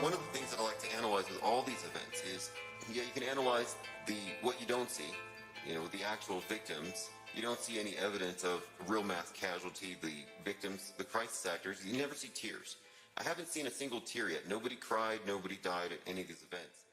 one of the things that I like to analyze with all these events is, yeah, you can analyze what you don't see, the actual victims. You don't see any evidence of real mass casualty, the victims, the crisis actors. You never see tears. I haven't seen a single tear yet. Nobody cried, nobody died at any of these events.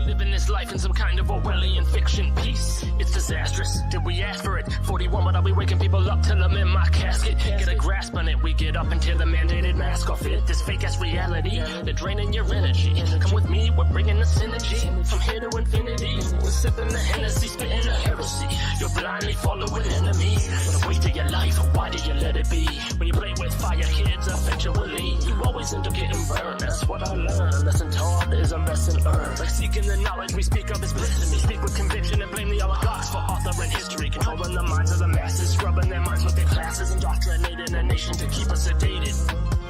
Living this life in some kind of Orwellian fiction piece. It's disastrous. Did we ask for it? 41, but I'll be waking people up till I'm in my casket. Get a grasp on it. We get up until the mandated mask off it. This fake ass reality, they're draining your energy. Come with me, we're bringing the synergy. From here to infinity, we're sipping the Hennessy, spitting the heresy. You're blindly following enemies. The weight of your life, why do you let it be? When you play with fire, kids, eventually you always end up getting burned. That's what I learned. A lesson taught is a lesson earned. Like seeking the knowledge we speak of is blasphemy. Speak with conviction and blame the oligarchs for authoring history, controlling the minds of the masses, scrubbing their minds with their classes, indoctrinating a nation to keep us sedated.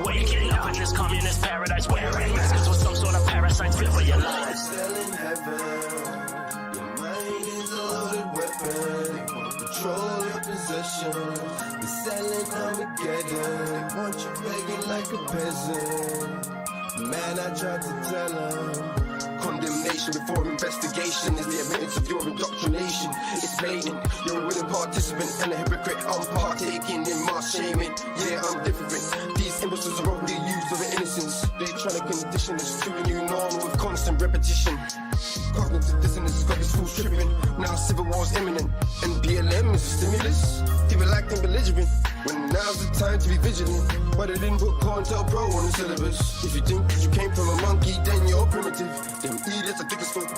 Waking up in this communist paradise, wearing masks with some sort of parasites fit for your lives. Still in heaven, your mind is a loaded weapon. They want to control your possessions. They're selling Armageddon. They want you begging like a peasant. Man, I tried to tell them. Condemnation before investigation is the admittance of your indoctrination. It's blatant. You're a willing participant and a hypocrite. I'm partaking in mass shaming. Yeah, I'm different. These imbeciles are only used of innocence. They try to condition us to a new normal with constant repetition. Cognitive dissonance got this fool tripping. Now civil war's imminent and BLM is a stimulus. People acting belligerent when now's the time to be vigilant. Why they didn't put COINTELPRO on the syllabus? If you think that you came from a monkey, then you're primitive. Them idiots are thick as fuck,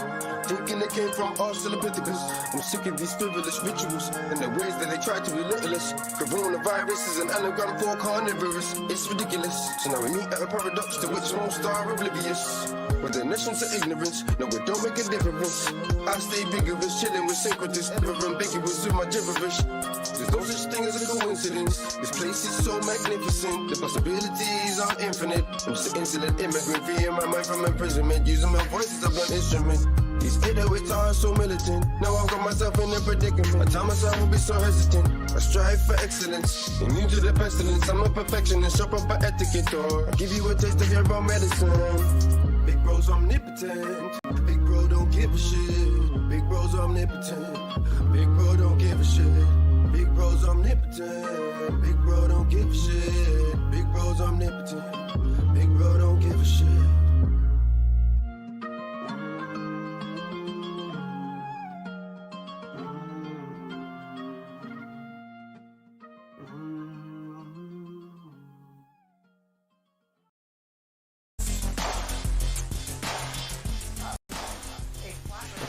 thinking they came from Australopithecus. I'm sick of these frivolous rituals and the ways that they try to belittle us. Coronavirus is an anagram for carnivorous. It's ridiculous. So now we meet at a paradox to which most are oblivious. With the nations of ignorance, no, it don't make a difference. I stay vigorous, chilling with syncretists, ever ambiguous with my gibberish. There's no such thing as a coincidence. This place is so magnificent. The possibilities are infinite. I'm just an insolent immigrant, freeing my mind from imprisonment, using my voice as a blunt instrument. These 808s are so militant. Now I've got myself in a predicament. I tell myself I'll be so hesitant. I strive for excellence, immune to the pestilence. I'm a perfectionist, show proper etiquette, or I'll give you a taste of your own medicine. Big bro's omnipotent. Big bro don't give a shit. Big bro's omnipotent. Big bro don't give a shit. Big bro's omnipotent. Big bro don't give a shit. Big bro's omnipotent. Big bro don't give a shit.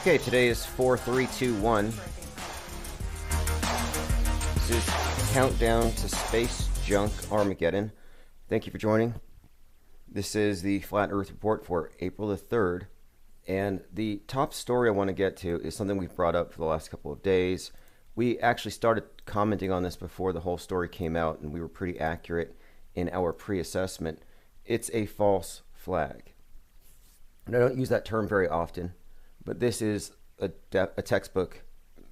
Okay, today is 4321. This is Countdown to Space Junk Armageddon. Thank you for joining. This is the Flat Earth Report for April the 3rd. And the top story I want to get to is something we've brought up for the last couple of days. We actually started commenting on this before the whole story came out, and we were pretty accurate in our pre-assessment. It's a false flag. And I don't use that term very often, but this is a textbook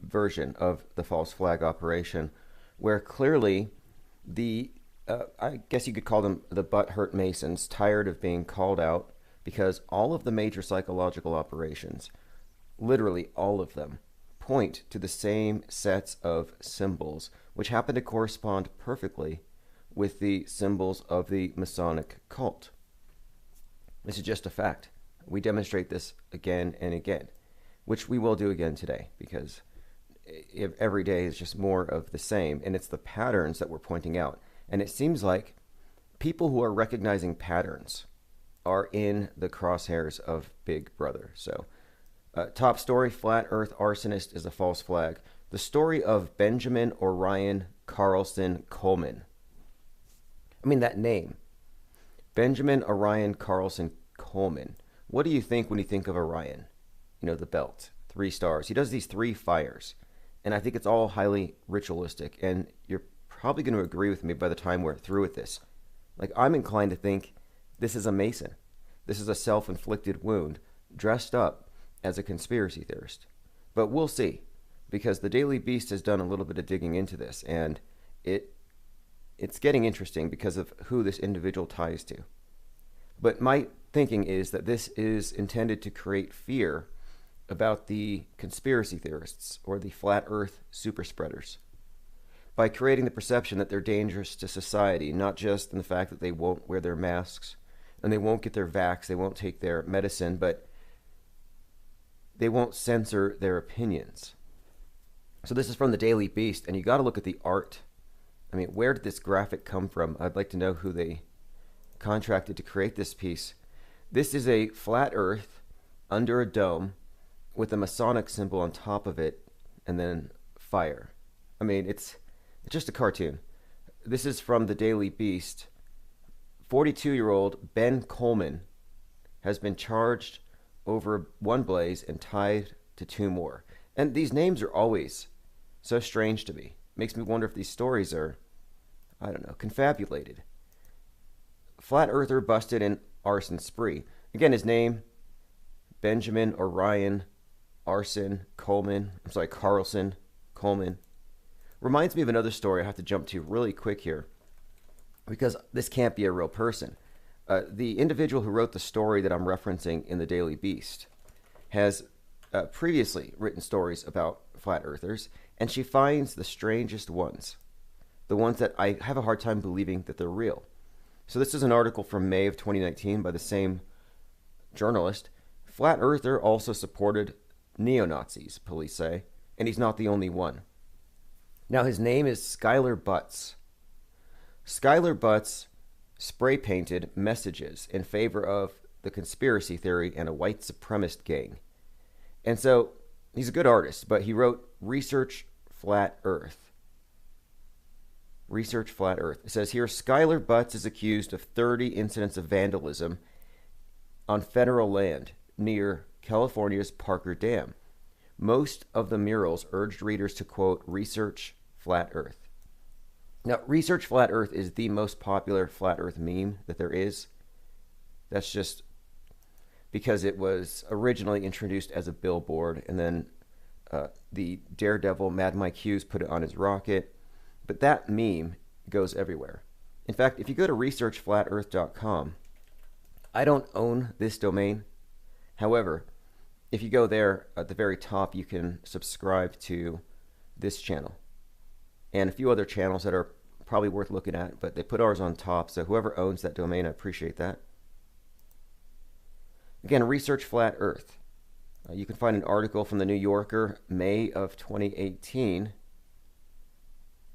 version of the false flag operation, where clearly the, I guess you could call them the butthurt Masons, tired of being called out, because all of the major psychological operations, literally all of them, point to the same sets of symbols, which happen to correspond perfectly with the symbols of the Masonic cult. This is just a fact. We demonstrate this again and again, which we will do again today, because every day is just more of the same, and it's the patterns that we're pointing out. And it seems like people who are recognizing patterns are in the crosshairs of Big Brother. So, top story, Flat Earth Arsonist is a false flag. The story of Benjamin Orion Carlson Coleman. I mean, that name. Benjamin Orion Carlson Coleman. What do you think when you think of Orion? You know, the belt, 3 stars. He does these 3 fires. And I think it's all highly ritualistic. And you're probably going to agree with me by the time we're through with this. Like, I'm inclined to think this is a Mason. This is a self-inflicted wound dressed up as a conspiracy theorist. But we'll see, because the Daily Beast has done a little bit of digging into this, and it's getting interesting because of who this individual ties to. But my thinking is that this is intended to create fear about the conspiracy theorists or the flat earth super spreaders by creating the perception that they're dangerous to society, not just in the fact that they won't wear their masks and they won't get their vax, they won't take their medicine, but they won't censor their opinions. So this is from the Daily Beast, and you got to look at the art. I mean, where did this graphic come from? I'd like to know who they contracted to create this piece. This is a flat earth under a dome with a Masonic symbol on top of it and then fire. I mean, it's just a cartoon. This is from the Daily Beast. 42-year-old Ben Coleman has been charged over one blaze and tied to two more. And these names are always so strange to me. Makes me wonder if these stories are, I don't know, confabulated. Flat earther busted in arson spree. Again, his name, Benjamin Orion Carlson Coleman. Reminds me of another story I have to jump to really quick here, because this can't be a real person. The individual who wrote the story that I'm referencing in the Daily Beast has previously written stories about flat earthers, and she finds the strangest ones, the ones that I have a hard time believing that they're real. So this is an article from May of 2019 by the same journalist. Flat earther also supported neo-Nazis, police say, and he's not the only one. Now, his name is Skylar Butts. Skylar Butts spray-painted messages in favor of the conspiracy theory and a white supremacist gang. And so, he's a good artist, but he wrote Research Flat Earth. Research Flat Earth. It says here, Skylar Butts is accused of 30 incidents of vandalism on federal land near California's Parker Dam. Most of the murals urged readers to, quote, research Flat Earth. Now, Research Flat Earth is the most popular Flat Earth meme that there is. That's just because it was originally introduced as a billboard, and then the daredevil Mad Mike Hughes put it on his rocket. But that meme goes everywhere. In fact, if you go to researchflatearth.com, I don't own this domain. However, if you go there at the very top, you can subscribe to this channel and a few other channels that are probably worth looking at, but they put ours on top. So whoever owns that domain, I appreciate that. Again, Research Flat Earth. You can find an article from the New Yorker, May of 2018,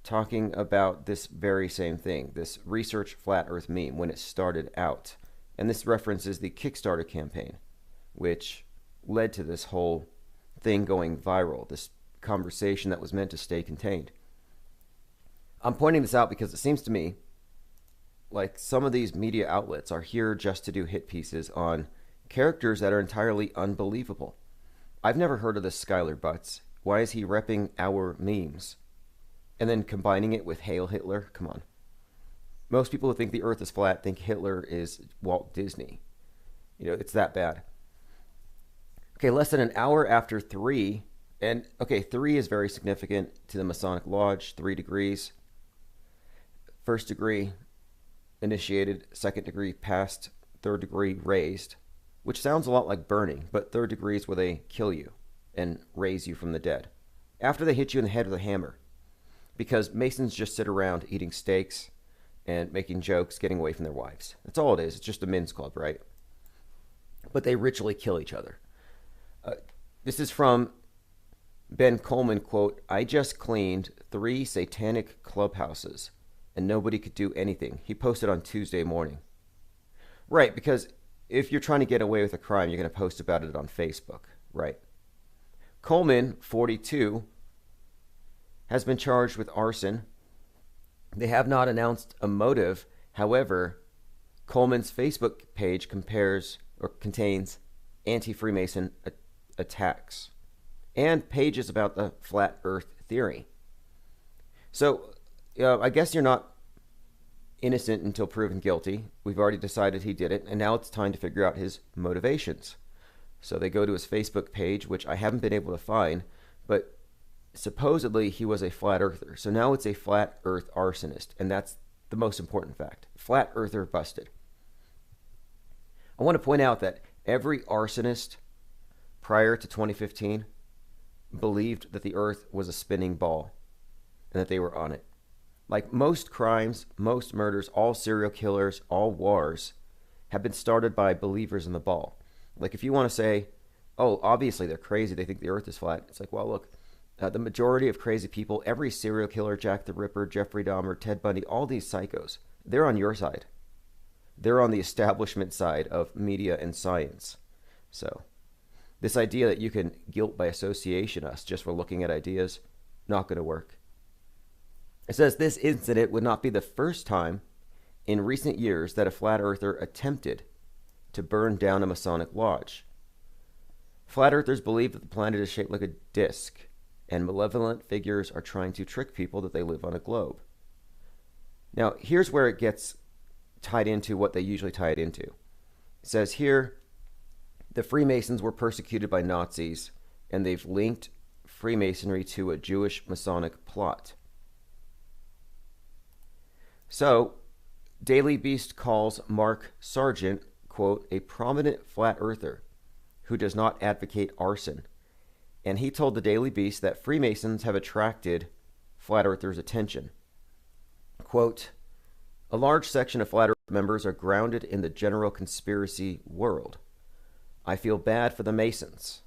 talking about this very same thing, this Research Flat Earth meme when it started out. And this references the Kickstarter campaign, which led to this whole thing going viral, this conversation that was meant to stay contained. I'm pointing this out because it seems to me like some of these media outlets are here just to do hit pieces on characters that are entirely unbelievable. I've never heard of this Skylar Butts. Why is he repping our memes? And then combining it with Hail Hitler? Come on. Most people who think the earth is flat think Hitler is Walt Disney. You know, it's that bad. Okay, less than an hour after 3, and okay, 3 is very significant to the Masonic Lodge, 3 degrees. First degree initiated, second degree passed, third degree raised, which sounds a lot like burning, but third degree is where they kill you and raise you from the dead. After they hit you in the head with a hammer, because Masons just sit around eating steaks and making jokes, getting away from their wives. That's all it is. It's just a men's club, right? But they ritually kill each other. This is from Ben Coleman, quote, I just cleaned 3 satanic clubhouses and nobody could do anything. He posted on Tuesday morning. Right, because if you're trying to get away with a crime, you're going to post about it on Facebook, right? Coleman, 42, has been charged with arson. They have not announced a motive. However, Coleman's Facebook page contains anti-Freemason attacks and pages about the flat earth theory. So I guess you're not innocent until proven guilty. We've already decided he did it, and now it's time to figure out his motivations. So they go to his Facebook page, which I haven't been able to find, but supposedly he was a flat earther. So now it's a flat earth arsonist, and that's the most important fact. Flat earther busted. I want to point out that every arsonist prior to 2015 believed that the earth was a spinning ball and that they were on it. Like most crimes, most murders, all serial killers, all wars have been started by believers in the ball. Like if you want to say, oh, obviously they're crazy, they think the earth is flat. It's like, well, look, the majority of crazy people, every serial killer, Jack the Ripper, Jeffrey Dahmer, Ted Bundy, all these psychos, they're on your side. They're on the establishment side of media and science. So this idea that you can guilt by association us just for looking at ideas, not going to work. It says this incident would not be the first time in recent years that a flat earther attempted to burn down a Masonic lodge. Flat earthers believe that the planet is shaped like a disc, and malevolent figures are trying to trick people that they live on a globe. Now, here's where it gets tied into what they usually tie it into. It says here, the Freemasons were persecuted by Nazis, and they've linked Freemasonry to a Jewish Masonic plot. So, Daily Beast calls Mark Sargent, quote, a prominent flat earther who does not advocate arson. And he told the Daily Beast that Freemasons have attracted flat earthers' attention. Quote, a large section of flat earth members are grounded in the general conspiracy world. I feel bad for the Masons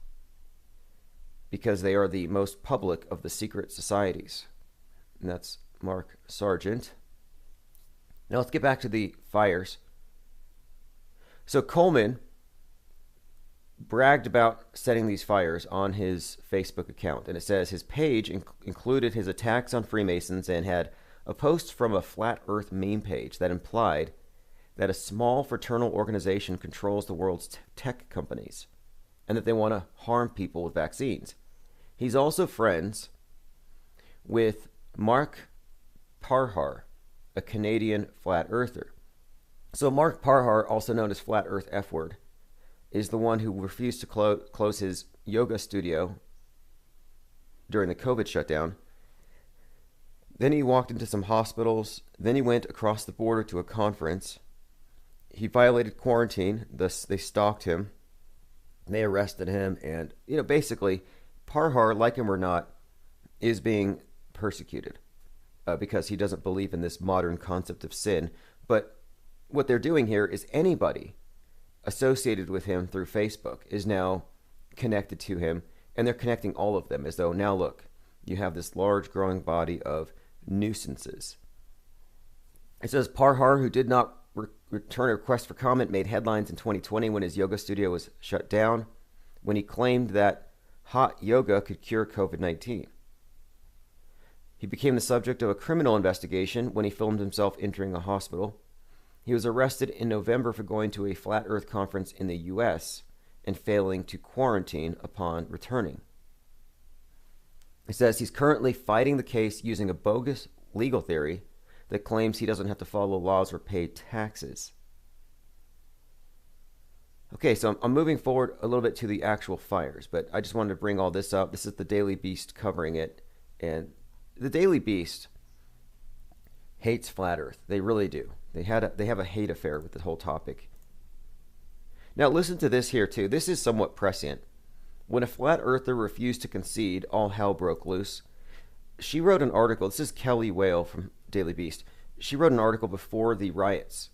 because they are the most public of the secret societies. And that's Mark Sargent. Now let's get back to the fires. So Coleman bragged about setting these fires on his Facebook account, and it says his page included his attacks on Freemasons and had a post from a flat earth meme page that implied that a small fraternal organization controls the world's tech companies and that they want to harm people with vaccines. He's also friends with Mark Parhar, a Canadian flat earther. So Mark Parhar, also known as Flat Earth F-word, is the one who refused to close his yoga studio during the COVID shutdown. Then he walked into some hospitals. Then he went across the border to a conference. He violated quarantine. Thus, they stalked him. They arrested him. And, basically, Parhar, like him or not, is being persecuted because he doesn't believe in this modern concept of sin. But what they're doing here is anybody associated with him through Facebook is now connected to him, and they're connecting all of them as though, now look, you have this large growing body of nuisances. It says Parhar, who did not return a request for comment, made headlines in 2020 when his yoga studio was shut down, when he claimed that hot yoga could cure COVID-19. He became the subject of a criminal investigation when he filmed himself entering a hospital. He was arrested in November for going to a flat earth conference in the U.S. and failing to quarantine upon returning. It says he's currently fighting the case using a bogus legal theory that claims he doesn't have to follow laws or pay taxes. Okay, so I'm moving forward a little bit to the actual fires, but I just wanted to bring all this up. This is the Daily Beast covering it, and the Daily Beast hates flat earth. They really do. They have a hate affair with the whole topic. Now listen to this here too. This is somewhat prescient. When a flat earther refused to concede, all hell broke loose. She wrote an article. This is Kelly Whale from Daily Beast. She wrote an article before the riots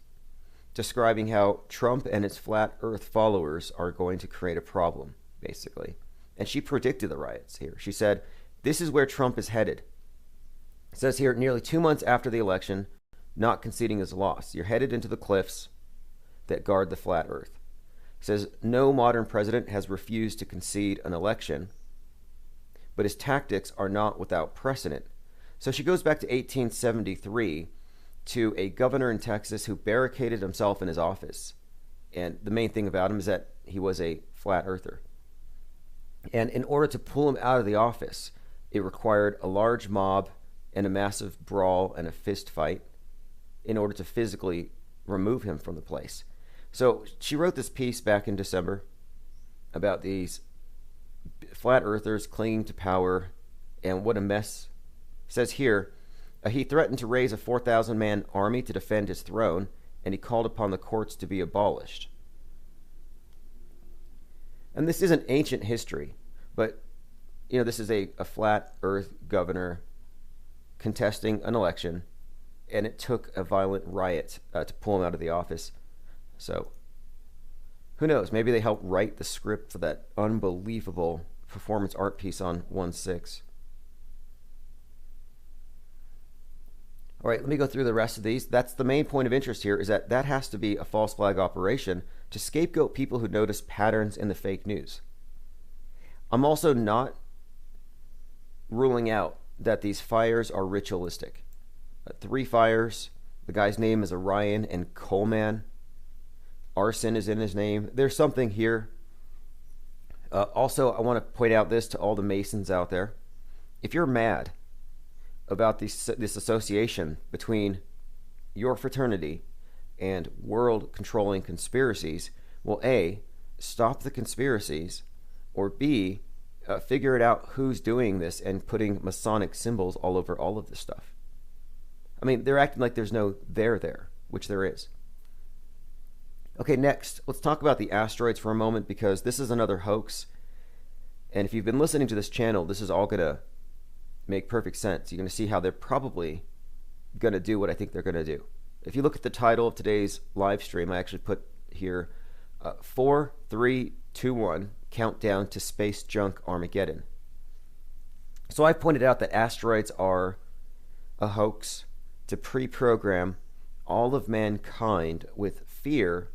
describing how Trump and his flat earth followers are going to create a problem, basically. And she predicted the riots here. She said, this is where Trump is headed. It says here, nearly 2 months after the election, not conceding his loss. You're headed into the cliffs that guard the flat earth. It says, no modern president has refused to concede an election, but his tactics are not without precedent. So she goes back to 1873 to a governor in Texas who barricaded himself in his office. And the main thing about him is that he was a flat earther. And in order to pull him out of the office, it required a large mob and a massive brawl and a fist fight. in order to physically remove him from the place. So she wrote this piece back in December about these flat earthers clinging to power and what a mess. It says here, he threatened to raise a 4,000-man army to defend his throne, and he called upon the courts to be abolished. And this isn't ancient history, but this is a flat earth governor contesting an election, and it took a violent riot to pull him out of the office. So who knows? Maybe they helped write the script for that unbelievable performance art piece on 1/6. All right, let me go through the rest of these. That's the main point of interest here, is that has to be a false flag operation to scapegoat people who notice patterns in the fake news. I'm also not ruling out that these fires are ritualistic. 3 fires. The guy's name is Orion and Coleman. Arson is in his name. There's something here. Also, I want to point out this to all the Masons out there. If you're mad about this association between your fraternity and world-controlling conspiracies, well, A, stop the conspiracies, or B, figure it out who's doing this and putting Masonic symbols all over all of this stuff. I mean, they're acting like there's no there, which there is. Okay, next, let's talk about the asteroids for a moment, because this is another hoax. And if you've been listening to this channel, this is all going to make perfect sense. You're going to see how they're probably going to do what I think they're going to do. If you look at the title of today's live stream, I actually put here 4, 3, 2, 1, countdown to space junk Armageddon. So I've pointed out that asteroids are a hoax to pre-program all of mankind with fear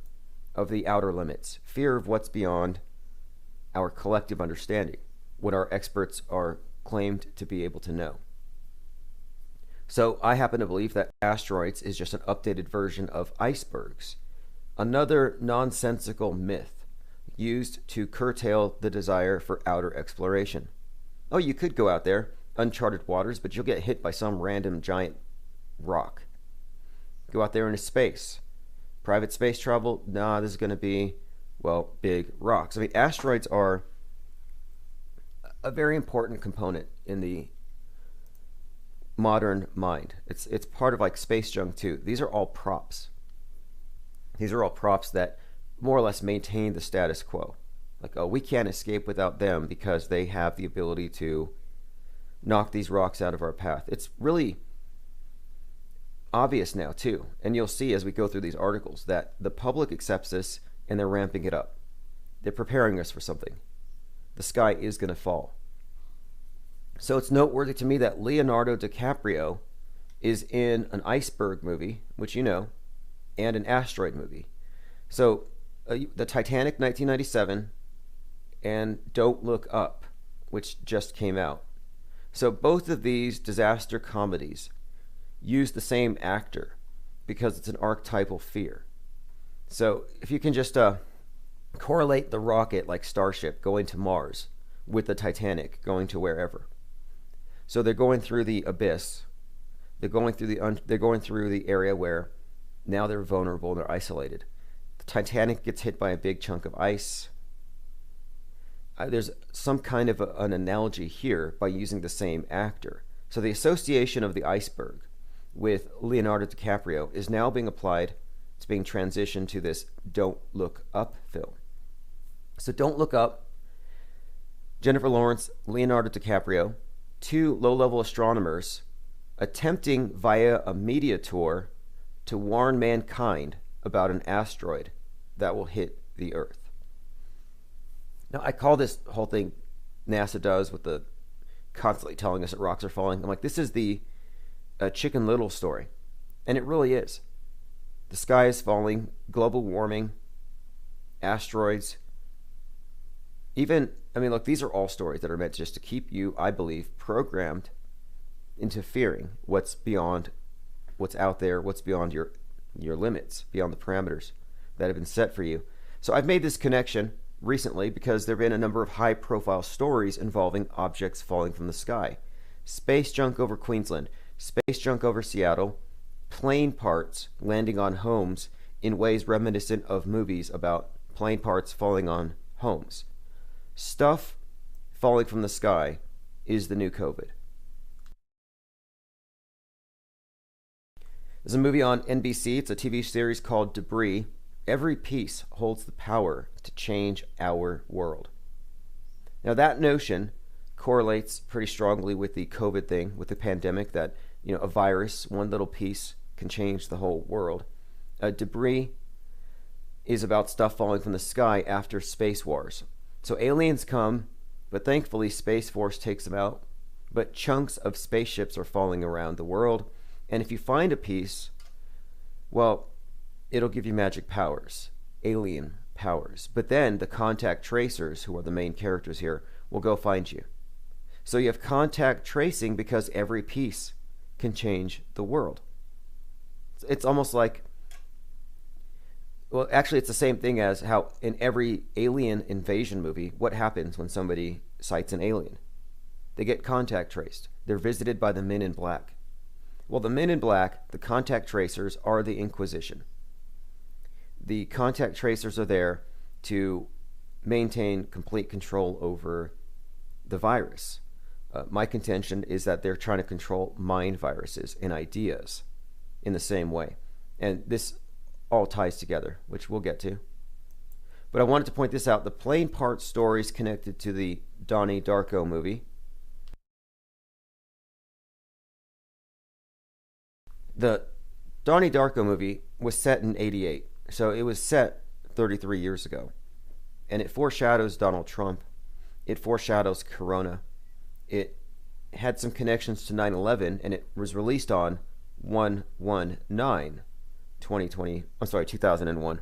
of the outer limits, fear of what's beyond our collective understanding, what our experts are claimed to be able to know. So I happen to believe that asteroids is just an updated version of icebergs, another nonsensical myth used to curtail the desire for outer exploration. Oh, you could go out there, uncharted waters, but you'll get hit by some random giant rock. Go out there into space. Private space travel, nah, this is going to be, well, big rocks. I mean, asteroids are a very important component in the modern mind. It's part of like space junk too. These are all props. These are all props that more or less maintain the status quo. Like, oh, we can't escape without them because they have the ability to knock these rocks out of our path. It's really obvious now too, and you'll see as we go through these articles that the public accepts this and they're ramping it up. They're preparing us for something. The sky is going to fall. So it's noteworthy to me that Leonardo DiCaprio is in an iceberg movie, which you know, and an asteroid movie. So the Titanic 1997 and Don't Look Up, which just came out. So both of these disaster comedies use the same actor because it's an archetypal fear. So if you can just correlate the rocket like Starship going to Mars with the Titanic going to wherever. So they're going through the abyss. They're going through the area where now they're vulnerable and they're isolated. The Titanic gets hit by a big chunk of ice. There's some kind of an analogy here by using the same actor. So the association of the iceberg with Leonardo DiCaprio is now being applied. It's being transitioned to this Don't Look Up film. So Don't Look Up, Jennifer Lawrence, Leonardo DiCaprio, 2 low-level astronomers attempting via a media tour to warn mankind about an asteroid that will hit the Earth. Now, I call this whole thing NASA does with the constantly telling us that rocks are falling. I'm like, this is the Chicken Little story. And it really is. The sky is falling, global warming, asteroids. Even, I mean, look, these are all stories that are meant just to keep you, I believe, programmed into fearing what's beyond, what's out there, what's beyond your limits, beyond the parameters that have been set for you. So I've made this connection recently because there have been a number of high-profile stories involving objects falling from the sky. Space junk over Queensland, space junk over Seattle, plane parts landing on homes in ways reminiscent of movies about plane parts falling on homes. Stuff falling from the sky is the new COVID. There's a movie on NBC. It's a TV series called Debris. Every piece holds the power to change our world. Now, that notion correlates pretty strongly with the COVID thing, with the pandemic, that, a virus, one little piece, can change the whole world. Debris is about stuff falling from the sky after space wars. So aliens come, but thankfully Space Force takes them out. But chunks of spaceships are falling around the world. And if you find a piece, well, it'll give you magic powers, alien powers. But then the contact tracers, who are the main characters here, will go find you. So you have contact tracing because every piece can change the world. It's almost like, well, actually, it's the same thing as how in every alien invasion movie, what happens when somebody sights an alien? They get contact traced. They're visited by the Men in Black. Well, the Men in Black, the contact tracers, are the Inquisition. The contact tracers are there to maintain complete control over the virus. My contention is that they're trying to control mind viruses and ideas in the same way. And this all ties together, which we'll get to. But I wanted to point this out. The plane part stories connected to the Donnie Darko movie. The Donnie Darko movie was set in '88, so it was set 33 years ago. And it foreshadows Donald Trump. It foreshadows Corona. It had some connections to 9/11, and it was released on 2001.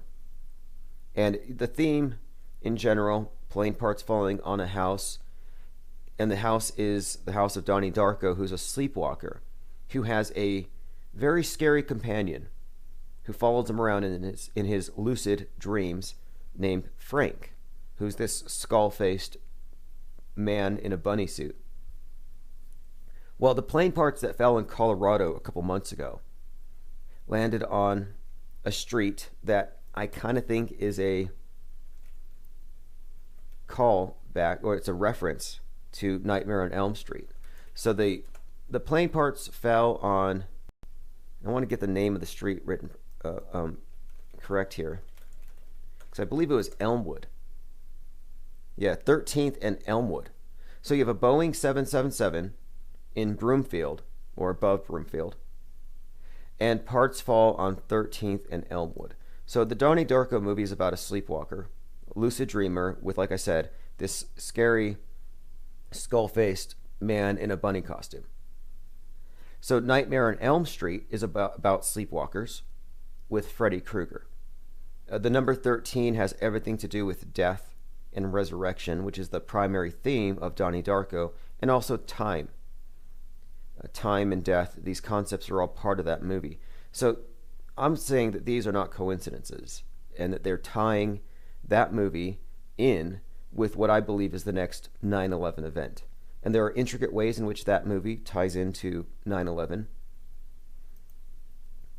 And the theme in general, plane parts falling on a house, and the house is the house of Donnie Darko, who's a sleepwalker, who has a very scary companion who follows him around in his lucid dreams, named Frank, who's this skull-faced man in a bunny suit. Well, the plane parts that fell in Colorado a couple months ago landed on a street that I kind of think is a call back, or it's a reference to Nightmare on Elm Street. So the plane parts fell on, I want to get the name of the street written correct here, because I believe it was Elmwood. Yeah, 13th and Elmwood. So you have a Boeing 777 in Broomfield, or above Broomfield, and parts fall on 13th and Elmwood. So the Donnie Darko movie is about a sleepwalker, lucid dreamer with, like I said, this scary skull-faced man in a bunny costume. So Nightmare on Elm Street is about sleepwalkers with Freddy Krueger. The number 13 has everything to do with death and resurrection, which is the primary theme of Donnie Darko, and also time. Time and death, these concepts are all part of that movie. So I'm saying that these are not coincidences, and that they're tying that movie in with what I believe is the next 9/11 event. And there are intricate ways in which that movie ties into 9/11,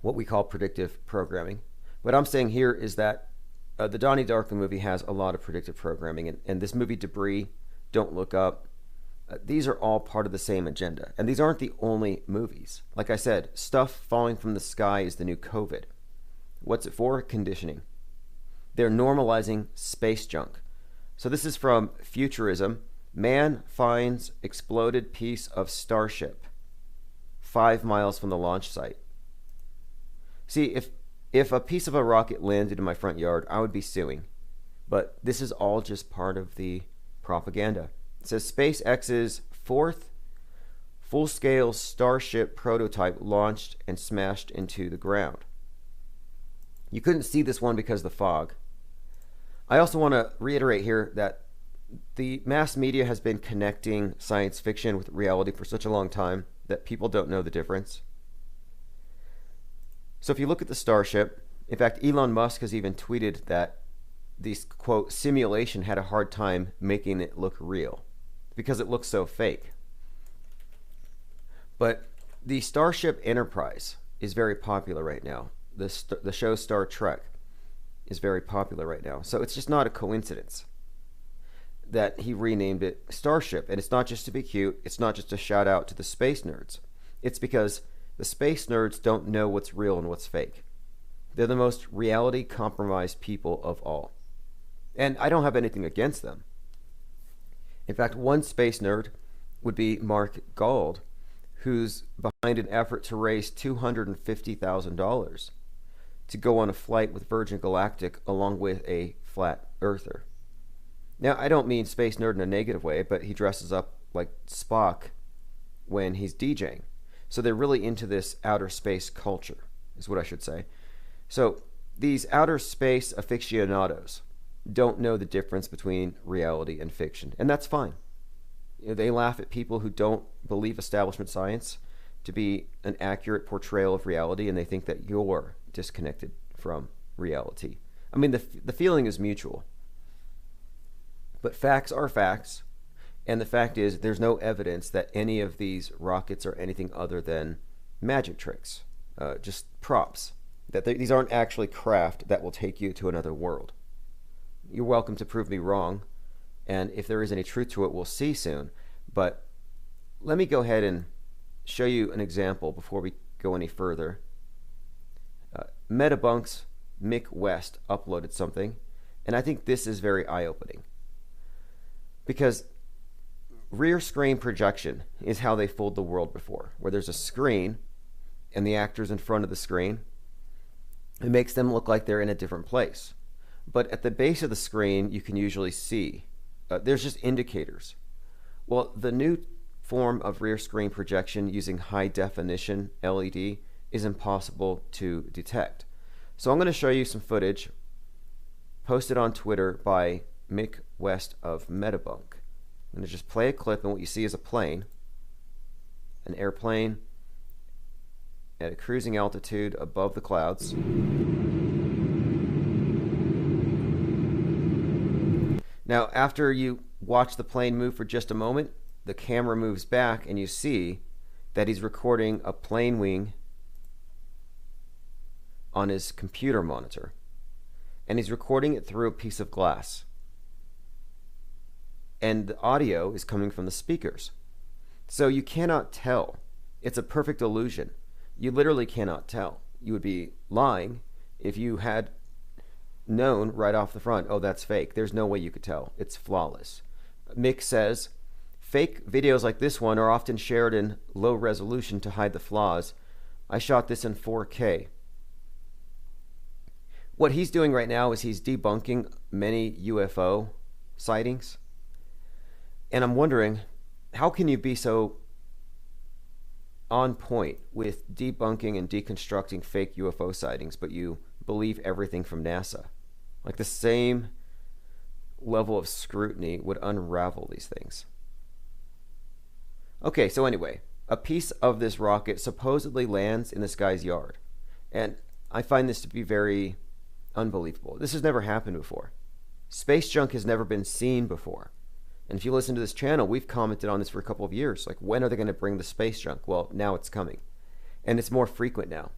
what we call predictive programming. What I'm saying here is that the Donnie Darko movie has a lot of predictive programming, and this movie Debris, Don't Look Up, these are all part of the same agenda. And these aren't the only movies. Like I said, stuff falling from the sky is the new COVID. What's it for? Conditioning. They're normalizing space junk. So this is from Futurism. Man finds exploded piece of starship 5 miles from the launch site. See, if a piece of a rocket landed in my front yard, I would be suing. But this is all just part of the propaganda. It says SpaceX's 4th full-scale Starship prototype launched and smashed into the ground. You couldn't see this one because of the fog. I also want to reiterate here that the mass media has been connecting science fiction with reality for such a long time that people don't know the difference. So if you look at the Starship, in fact, Elon Musk has even tweeted that this, quote, simulation had a hard time making it look real because it looks so fake. But the Starship Enterprise, is very popular right now. The show Star Trek is very popular right now. So it's just not a coincidence that he renamed it Starship. And it's not just to be cute. It's not just a shout out to the space nerds. It's because the space nerds don't know what's real and what's fake. They're the most reality compromised people of all. And I don't have anything against them. In fact, one space nerd would be Mark Gould, who's behind an effort to raise $250,000 to go on a flight with Virgin Galactic along with a flat earther. Now, I don't mean space nerd in a negative way, but he dresses up like Spock when he's DJing. So they're really into this outer space culture, is what I should say. So these outer space aficionados don't know the difference between reality and fiction, and that's fine. They laugh at people who don't believe establishment science to be an accurate portrayal of reality, and they think that you're disconnected from reality. I mean, the feeling is mutual. But facts are facts, and the fact is there's no evidence that any of these rockets are anything other than magic tricks, just props. That these aren't actually craft that will take you to another world. You're welcome to prove me wrong, and if there is any truth to it, we'll see soon. But let me go ahead and show you an example before we go any further. Metabunk's Mick West uploaded something, and I think this is very eye-opening. Because rear screen projection is how they fooled the world before, where there's a screen and the actor's in front of the screen. It makes them look like they're in a different place. But at the base of the screen, you can usually see. There's just indicators. Well, the new form of rear screen projection using high definition LED is impossible to detect. So I'm going to show you some footage posted on Twitter by Mick West of Metabunk. I'm going to just play a clip, and what you see is a plane, an airplane at a cruising altitude above the clouds. Now, after you watch the plane move for just a moment, the camera moves back and you see that he's recording a plane wing on his computer monitor. And he's recording it through a piece of glass. And the audio is coming from the speakers. So you cannot tell. It's a perfect illusion. You literally cannot tell. You would be lying if you had known right off the front, oh, that's fake. There's no way you could tell. It's flawless. Mick says, fake videos like this one are often shared in low resolution to hide the flaws. I shot this in 4K. What he's doing right now is he's debunking many UFO sightings. And I'm wondering, how can you be so on point with debunking and deconstructing fake UFO sightings, but you believe everything from NASA? Like, the same level of scrutiny would unravel these things. Okay, so anyway, a piece of this rocket supposedly lands in this guy's yard. And I find this to be very unbelievable. This has never happened before. Space junk has never been seen before. And if you listen to this channel, we've commented on this for a couple of years. Like, when are they going to bring the space junk? Well, now it's coming. And it's more frequent now.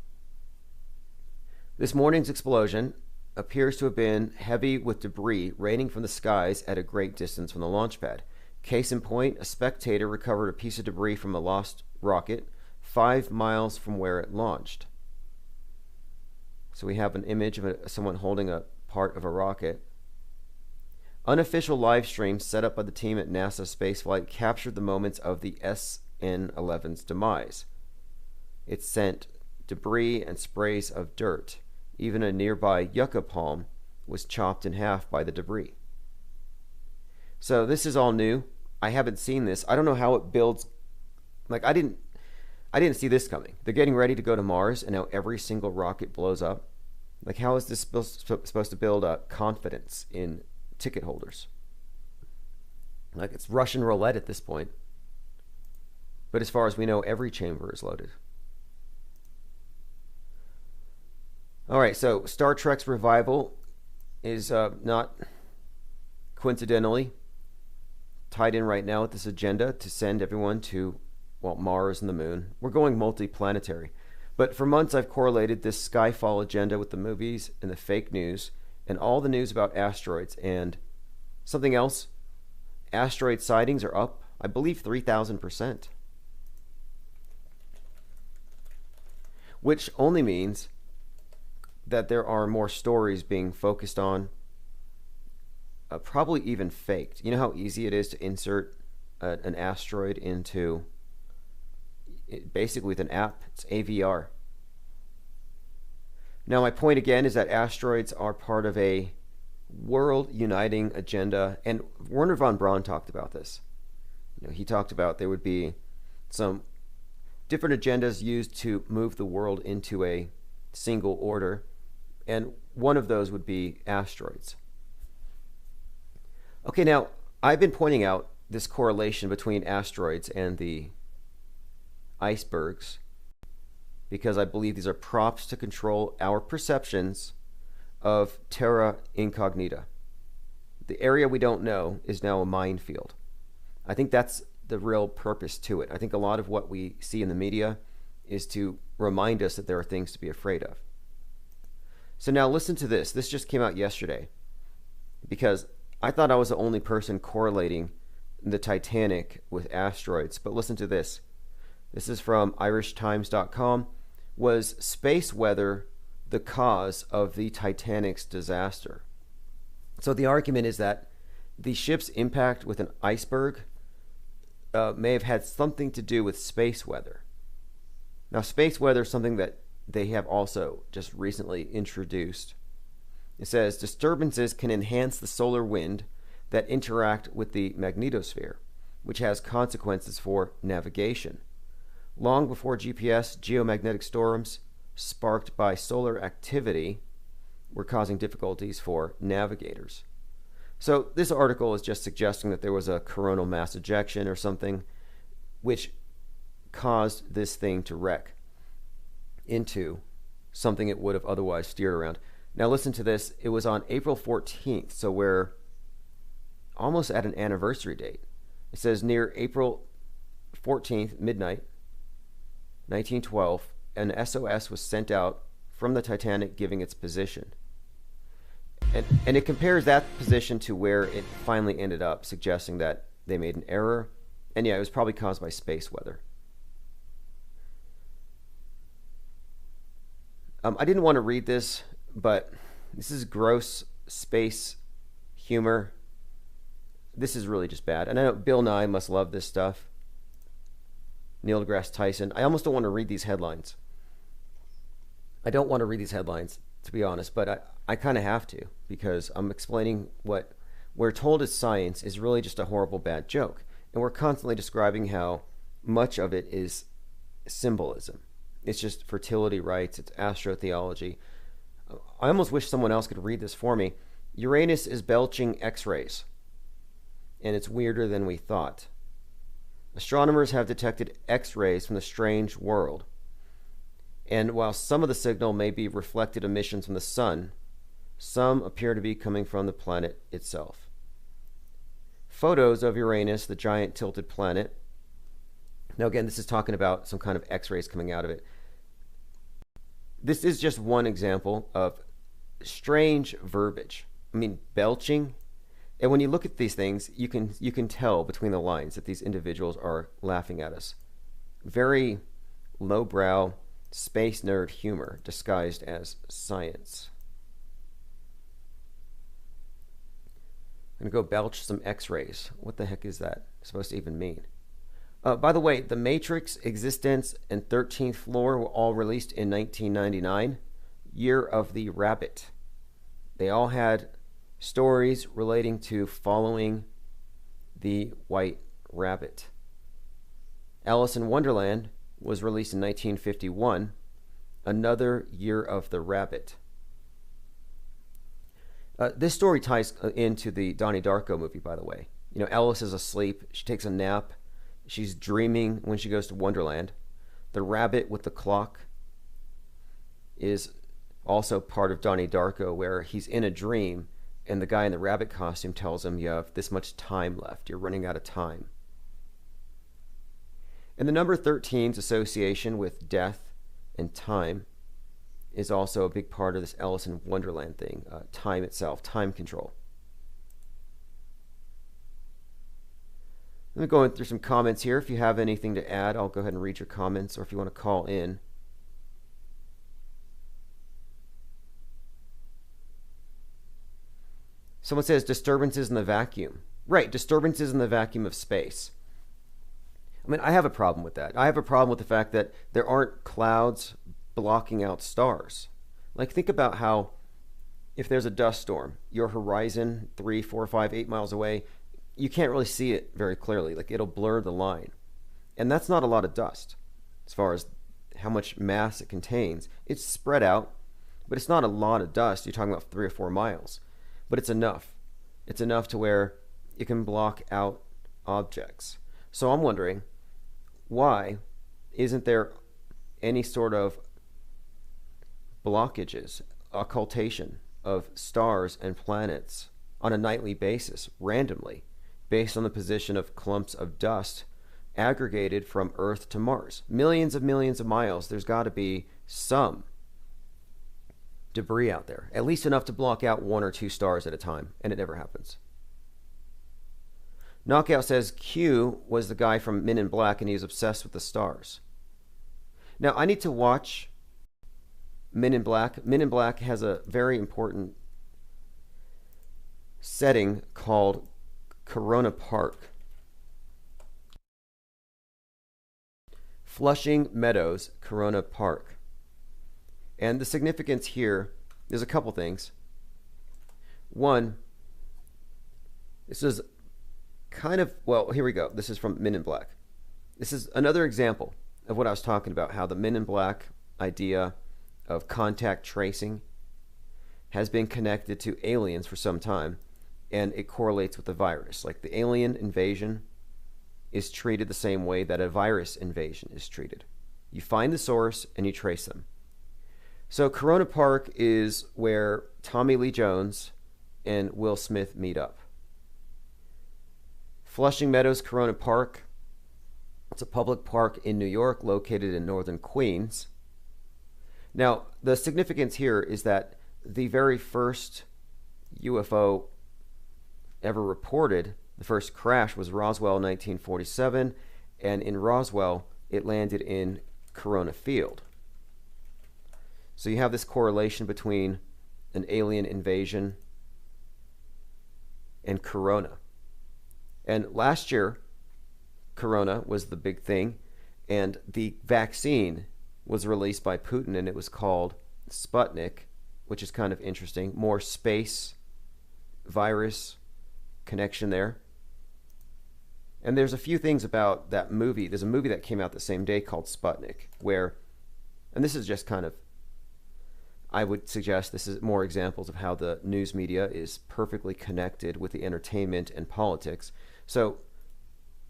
This morning's explosion appears to have been heavy with debris raining from the skies at a great distance from the launch pad. Case in point, a spectator recovered a piece of debris from a lost rocket 5 miles from where it launched. So we have an image of someone holding a part of a rocket. Unofficial live streams set up by the team at NASA Spaceflight captured the moments of the SN-11's demise. It sent debris and sprays of dirt. Even a nearby yucca palm was chopped in half by the debris. So this is all new. I haven't seen this. I don't know how it builds. Like, I didn't see this coming. They're getting ready to go to Mars, and now every single rocket blows up. Like, how is this supposed to build confidence in ticket holders? Like, it's Russian roulette at this point. But as far as we know, every chamber is loaded. All right, so Star Trek's revival is not coincidentally tied in right now with this agenda to send everyone to, well, Mars and the moon. We're going multi-planetary. But for months, I've correlated this Skyfall agenda with the movies and the fake news and all the news about asteroids. And something else, asteroid sightings are up, I believe, 3,000%. Which only means that there are more stories being focused on, probably even faked. You know how easy it is to insert an asteroid into, basically with an app? It's AVR. Now, my point again is that asteroids are part of a world uniting agenda, and Wernher von Braun talked about this. He talked about there would be some different agendas used to move the world into a single order, and one of those would be asteroids. Okay, now, I've been pointing out this correlation between asteroids and the icebergs because I believe these are props to control our perceptions of terra incognita. The area we don't know is now a minefield. I think that's the real purpose to it. I think a lot of what we see in the media is to remind us that there are things to be afraid of. So now listen to this. This just came out yesterday because I thought I was the only person correlating the Titanic with asteroids. But listen to this. This is from irishtimes.com. Was space weather the cause of the Titanic's disaster? So the argument is that the ship's impact with an iceberg may have had something to do with space weather. Now, space weather is something that they have also just recently introduced. It says disturbances can enhance the solar wind that interact with the magnetosphere, which has consequences for navigation. Long before GPS, geomagnetic storms sparked by solar activity were causing difficulties for navigators. So this article is just suggesting that there was a coronal mass ejection or something which caused this thing to wreck into something it would have otherwise steered around. Now listen to this. It was on April 14th, so we're almost at an anniversary date. It says near April 14th, midnight, 1912, an SOS was sent out from the Titanic giving its position. And it compares that position to where it finally ended up, suggesting that they made an error. And yeah, it was probably caused by space weather. I didn't want to read this, but this is gross space humor. This is really just bad. And I know Bill Nye must love this stuff. Neil deGrasse Tyson. I almost don't want to read these headlines. I don't want to read these headlines, to be honest, but I kind of have to because I'm explaining what we're told is science is really just a horrible, bad joke. And we're constantly describing how much of it is symbolism. It's just fertility rites. It's astrotheology. I almost wish someone else could read this for me. Uranus is belching X-rays, and it's weirder than we thought. Astronomers have detected X-rays from the strange world. And while some of the signal may be reflected emissions from the sun, some appear to be coming from the planet itself. Photos of Uranus, the giant tilted planet. Now again, this is talking about some kind of X-rays coming out of it. This is just one example of strange verbiage. I mean, belching. And when you look at these things, you can tell between the lines that these individuals are laughing at us. Very lowbrow, space nerd humor disguised as science. I'm going to go belch some X-rays. What the heck is that supposed to even mean? By the way, The Matrix, Existence, and 13th Floor were all released in 1999, year of the rabbit. They all had stories relating to following the white rabbit. Alice in Wonderland was released in 1951, another year of the rabbit. This story ties into the Donnie Darko movie, by the way. You know, Alice is asleep. She takes a nap. She's dreaming when she goes to Wonderland. The rabbit with the clock is also part of Donnie Darko, where he's in a dream and the guy in the rabbit costume tells him you have this much time left. You're running out of time. And the number 13's association with death and time is also a big part of this Alice in Wonderland thing. Time itself, time control. Let me go through some comments here. If you have anything to add, I'll go ahead and read your comments, or if you want to call in. Someone says disturbances in the vacuum. Right, disturbances in the vacuum of space. I mean, I have a problem with that. I have a problem with the fact that there aren't clouds blocking out stars. Like, think about how if there's a dust storm, your horizon 3, 4, 5, 8 miles away, you can't really see it very clearly. Like, it'll blur the line. And that's not a lot of dust as far as how much mass it contains. It's spread out, but it's not a lot of dust. You're talking about 3 or 4 miles. But it's enough. It's enough to where it can block out objects. So I'm wondering, why isn't there any sort of blockages, occultation of stars and planets on a nightly basis, randomly, based on the position of clumps of dust aggregated from Earth to Mars? Millions of miles, there's got to be some debris out there, at least enough to block out 1 or 2 stars at a time, and it never happens. Knockout says Q was the guy from Men in Black and he was obsessed with the stars. Now, I need to watch Men in Black. Men in Black has a very important setting called Corona Park. Flushing Meadows, Corona Park. And the significance here is a couple things. One, this is kind of, well, here we go. This is from Men in Black. This is another example of what I was talking about, how the Men in Black idea of contact tracing has been connected to aliens for some time, and it correlates with the virus. Like, the alien invasion is treated the same way that a virus invasion is treated. You find the source and you trace them. So Corona Park is where Tommy Lee Jones and Will Smith meet up. Flushing Meadows Corona Park, it's a public park in New York located in northern Queens. Now, the significance here is that the very first UFO ever reported, the first crash, was Roswell 1947, and in Roswell it landed in Corona Field. So you have this correlation between an alien invasion and Corona. And last year, Corona was the big thing, and the vaccine was released by Putin, and it was called Sputnik, which is kind of interesting. More space virus connection there. And there's a few things about that movie. There's a movie that came out the same day called Sputnik, where, and this is just kind of, I would suggest this is more examples of how the news media is perfectly connected with the entertainment and politics. So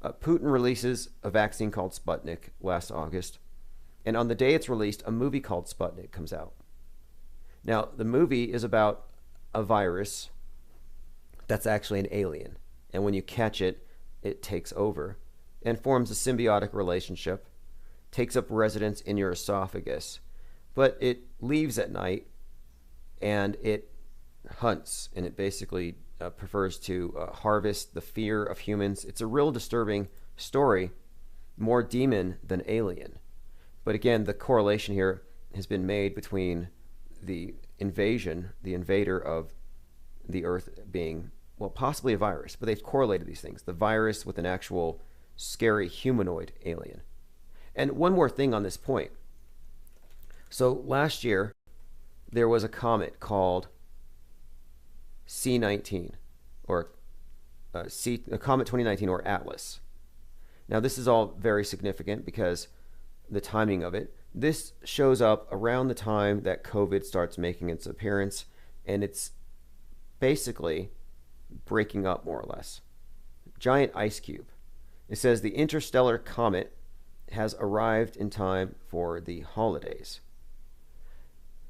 Putin releases a vaccine called Sputnik last August, and on the day it's released, a movie called Sputnik comes out. Now, the movie is about a virus that's actually an alien, and when you catch it, it takes over and forms a symbiotic relationship, takes up residence in your esophagus, but it leaves at night and it hunts, and it basically prefers to harvest the fear of humans. It's a real disturbing story, more demon than alien. But again, the correlation here has been made between the invasion, the invader of the Earth being, well, possibly a virus, but they've correlated these things, the virus with an actual scary humanoid alien. And one more thing on this point. So last year, there was a comet called C19, or Comet 2019, or Atlas. Now, this is all very significant because the timing of it. This shows up around the time that COVID starts making its appearance, and it's basically breaking up more or less. Giant ice cube. It says the interstellar comet has arrived in time for the holidays.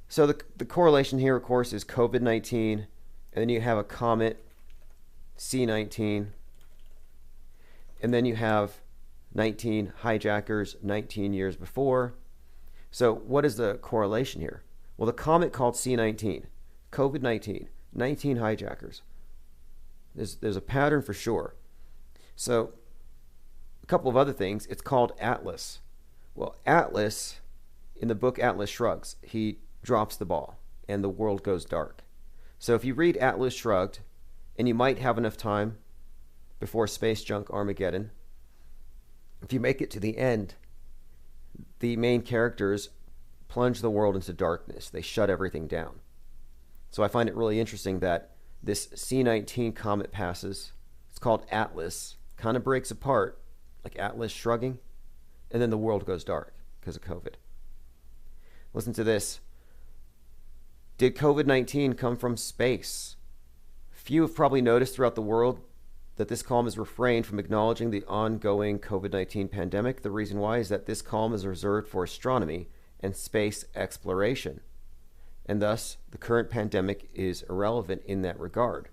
So the correlation here, of course, is COVID-19, and then you have a comet, C19, and then you have 19 hijackers 19 years before. So what is the correlation here? Well, the comet called C19, COVID-19, 19 hijackers. There's a pattern for sure. So a couple of other things. It's called Atlas. Well, Atlas, in the book Atlas Shrugged, he drops the ball and the world goes dark. So if you read Atlas Shrugged, and you might have enough time before Space Junk Armageddon, if you make it to the end, the main characters plunge the world into darkness. They shut everything down. So I find it really interesting that this C19 comet passes. It's called Atlas. Kind of breaks apart, like Atlas shrugging, and then the world goes dark because of COVID. Listen to this. Did COVID-19 come from space? Few have probably noticed throughout the world that this column is refrained from acknowledging the ongoing COVID-19 pandemic. The reason why is that this column is reserved for astronomy and space exploration, and thus the current pandemic is irrelevant in that regard.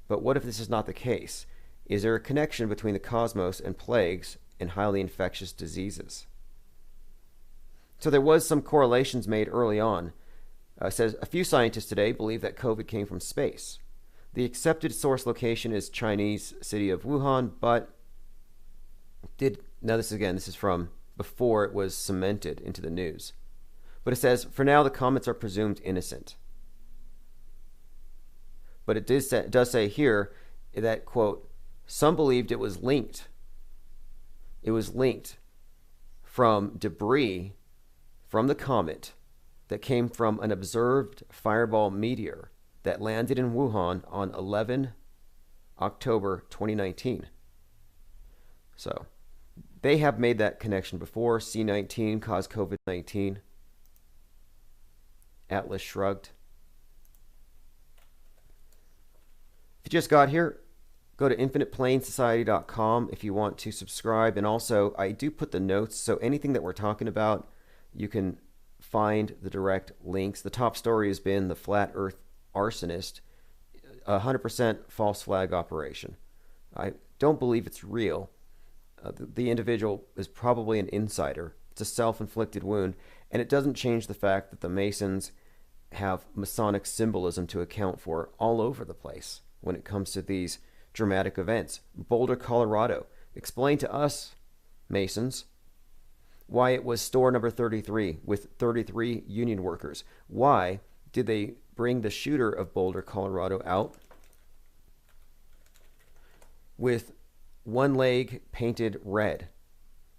But what if this is not the case? Is there a connection between the cosmos and plagues and highly infectious diseases? So there was some correlations made early on. It says a few scientists today believe that COVID came from space. The accepted source location is Chinese city of Wuhan, but this is from before it was cemented into the news. But it says, for now, the comments are presumed innocent. But it does say here that, quote, some believed it was linked. It was linked from debris from the comet that came from an observed fireball meteor that landed in Wuhan on 11 October 2019. So they have made that connection before. C19 caused COVID-19. Atlas Shrugged. If you just got here, go to infiniteplainsociety.com if you want to subscribe. And also, I do put the notes, so anything that we're talking about, you can find the direct links. The top story has been the Flat Earth Arsonist, 100% false flag operation. I don't believe it's real. The individual is probably an insider. It's a self-inflicted wound, and it doesn't change the fact that the Masons have Masonic symbolism to account for all over the place when it comes to these dramatic events. Boulder, Colorado. Explain to us, Masons, why it was store number 33 with 33 union workers. Why did they bring the shooter of Boulder, Colorado out with one leg painted red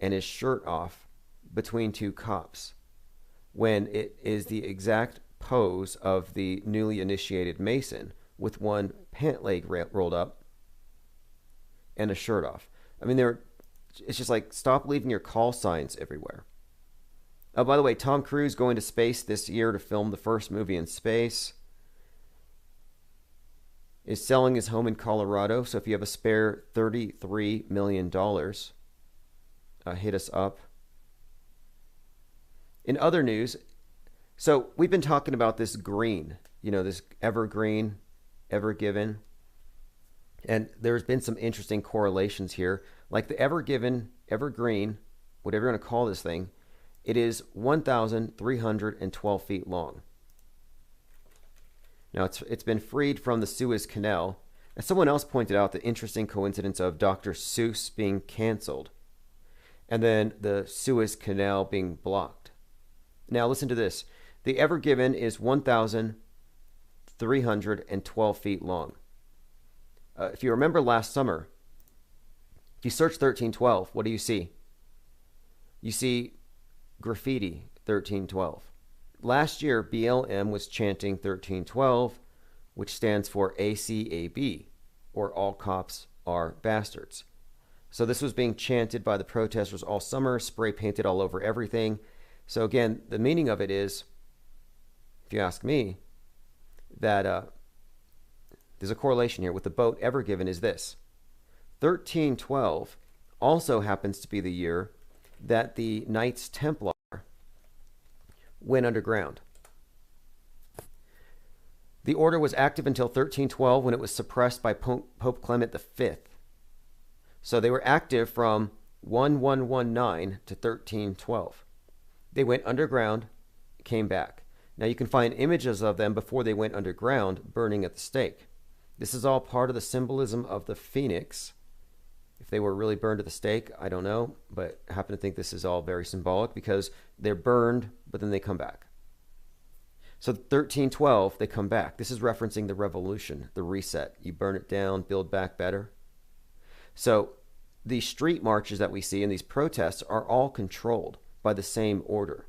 and his shirt off between two cops when it is the exact pose of the newly initiated Mason with one pant leg rolled up and a shirt off? I mean, it's just like, stop leaving your call signs everywhere. Oh, by the way, Tom Cruise going to space this year to film the first movie in space. Is selling his home in Colorado. So if you have a spare $33 million, hit us up. In other news, so we've been talking about this green, this evergreen, ever given. And there's been some interesting correlations here. Like the evergreen, whatever you want to call this thing, it is 1,312 feet long. Now, it's been freed from the Suez Canal. And someone else pointed out the interesting coincidence of Dr. Seuss being canceled and then the Suez Canal being blocked. Now, listen to this. The Ever Given is 1,312 feet long. If you remember last summer, if you search 1312, what do you see? You see graffiti 1312. Last year, BLM was chanting 1312, which stands for ACAB, or All Cops Are Bastards. So this was being chanted by the protesters all summer, spray painted all over everything. So again, the meaning of it is, if you ask me, that there's a correlation here with the boat Ever Given is this. 1312 also happens to be the year that the Knights Templar went underground. The order was active until 1312 when it was suppressed by Pope Clement V. So they were active from 1119 to 1312. They went underground, came back. Now you can find images of them before they went underground, burning at the stake. This is all part of the symbolism of the phoenix. If they were really burned at the stake, I don't know, but I happen to think this is all very symbolic because they're burned, but then they come back. So 1312, they come back. This is referencing the revolution, the reset. You burn it down, build back better. So the street marches that we see and these protests are all controlled by the same order.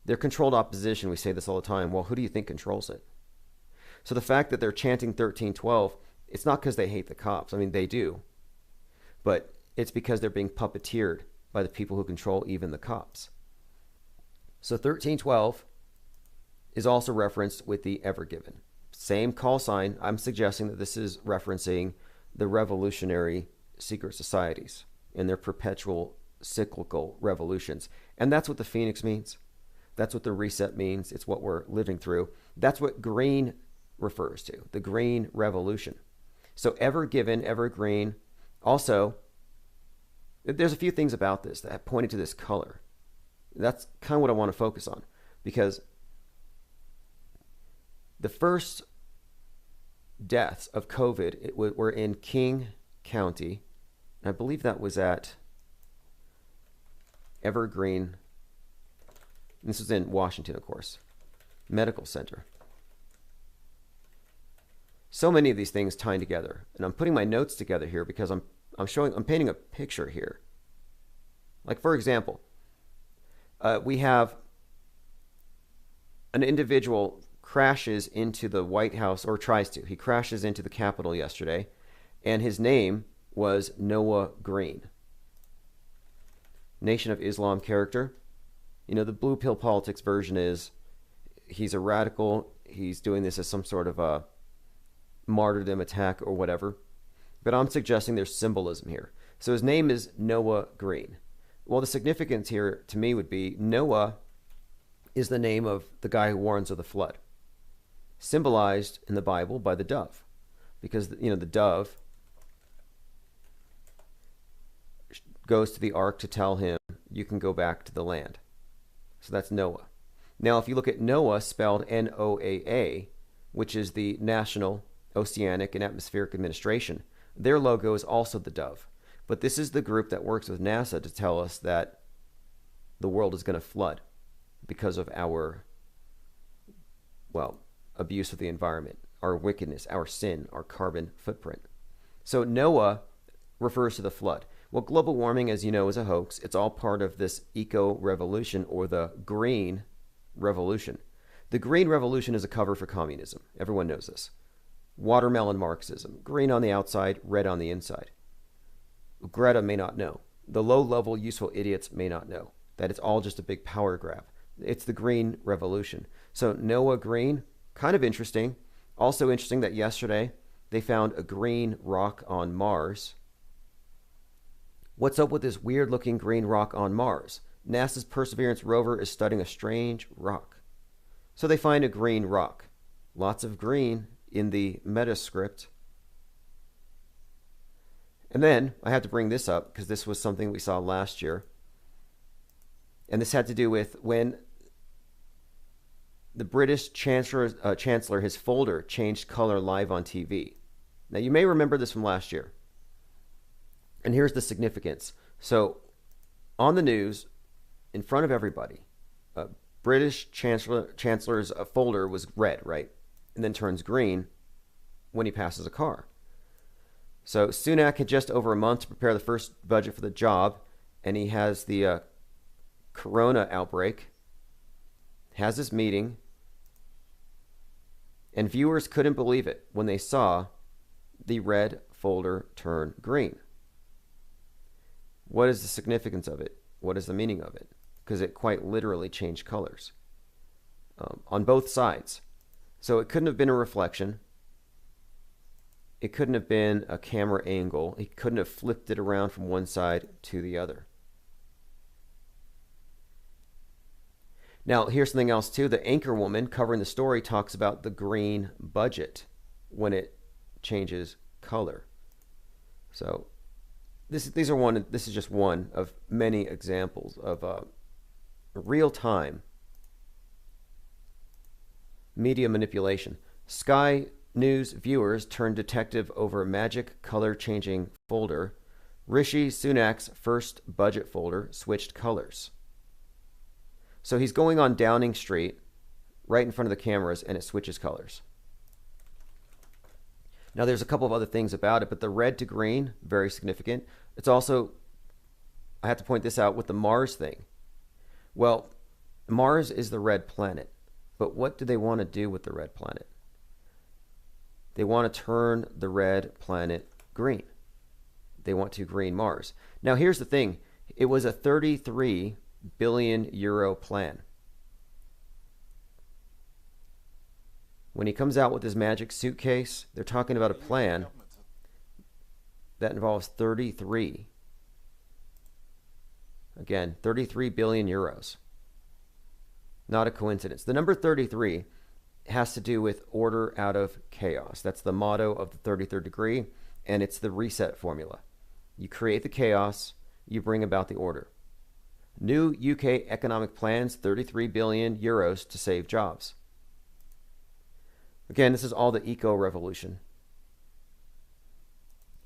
They're controlled opposition. We say this all the time. Well, who do you think controls it? So the fact that they're chanting 1312, it's not because they hate the cops. I mean, they do. But it's because they're being puppeteered by the people who control even the cops. So 1312 is also referenced with the Ever Given. Same call sign. I'm suggesting that this is referencing the revolutionary secret societies and their perpetual cyclical revolutions. And that's what the phoenix means. That's what the reset means. It's what we're living through. That's what green refers to, the green revolution. So Ever Given, evergreen. Also, there's a few things about this that pointed to this color. That's kind of what I want to focus on, because the first deaths of COVID were in King County. I believe that was at Evergreen. This was in Washington, of course. Medical Center. So many of these things tying together. And I'm putting my notes together here because I'm painting a picture here. Like, for example, we have an individual crashes into the White House, or tries to. He crashes into the Capitol yesterday, and his name was Noah Green. Nation of Islam character. You know, the blue pill politics version is he's a radical. He's doing this as some sort of a martyrdom attack or whatever. But I'm suggesting there's symbolism here. So his name is Noah Green. Well, the significance here to me would be Noah is the name of the guy who warns of the flood, symbolized in the Bible by the dove, because, you know, the dove goes to the ark to tell him you can go back to the land. So that's Noah. Now, if you look at NOAA, spelled N-O-A-A, which is the National Oceanic and Atmospheric Administration, their logo is also the dove. But this is the group that works with NASA to tell us that the world is going to flood because of our, well, abuse of the environment, our wickedness, our sin, our carbon footprint. So NOAA refers to the flood. Well, global warming, as you know, is a hoax. It's all part of this eco-revolution, or the green revolution. The green revolution is a cover for communism. Everyone knows this. Watermelon Marxism. Green on the outside, red on the inside. Greta may not know. The low-level useful idiots may not know that it's all just a big power grab. It's the green revolution. So Noah Green, kind of interesting. Also interesting that yesterday they found a green rock on Mars. What's up with this weird-looking green rock on Mars? NASA's Perseverance rover is studying a strange rock. So they find a green rock. Lots of green in the metascript. And then I had to bring this up because this was something we saw last year. And this had to do with when the British Chancellor, his folder changed color live on TV. Now, you may remember this from last year. And here's the significance. So, on the news, in front of everybody, British Chancellor's folder was red, right? And then turns green when he passes a car. So, Sunak had just over a month to prepare the first budget for the job, and he has the corona outbreak, has this meeting, and viewers couldn't believe it when they saw the red folder turn green. What is the significance of it? What is the meaning of it? Because it quite literally changed colors on both sides. So it couldn't have been a reflection. It couldn't have been a camera angle. He couldn't have flipped it around from one side to the other. Now, here's something else too. The anchor woman covering the story talks about the green budget when it changes color. So this is just one of many examples of real-time media manipulation. Sky News viewers turned detective over magic color-changing folder. Rishi Sunak's first budget folder switched colors. So he's going on Downing Street right in front of the cameras, and it switches colors. Now, there's a couple of other things about it, but the red to green, very significant. It's also, I have to point this out with the Mars thing. Well, Mars is the red planet, but what do they want to do with the red planet? They want to turn the red planet green. They want to green Mars. Now, here's the thing. It was a 33 billion euro plan. When he comes out with his magic suitcase, they're talking about a plan that involves 33. Again, 33 billion euros. Not a coincidence. The number 33 has to do with order out of chaos. That's the motto of the 33rd degree, and it's the reset formula. You create the chaos, you bring about the order. New UK economic plans, 33 billion euros to save jobs. Again, this is all the eco-revolution.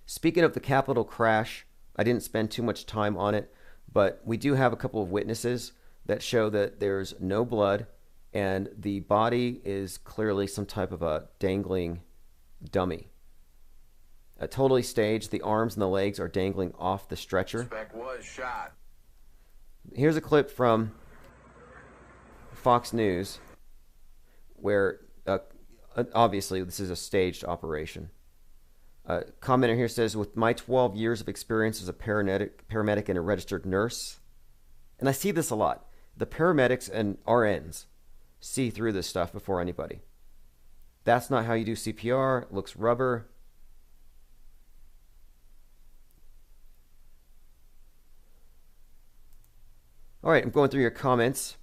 Speaking of the Capitol crash, I didn't spend too much time on it, but we do have a couple of witnesses that show that there's no blood, and the body is clearly some type of a dangling dummy. Totally staged. The arms and the legs are dangling off the stretcher. Suspect was shot. Here's a clip from Fox News where obviously this is a staged operation. A commenter here says, with my 12 years of experience as a paramedic and a registered nurse, and I see this a lot, the paramedics and RNs see through this stuff before anybody. That's not how you do CPR. It looks rubber. All right, I'm going through your comments.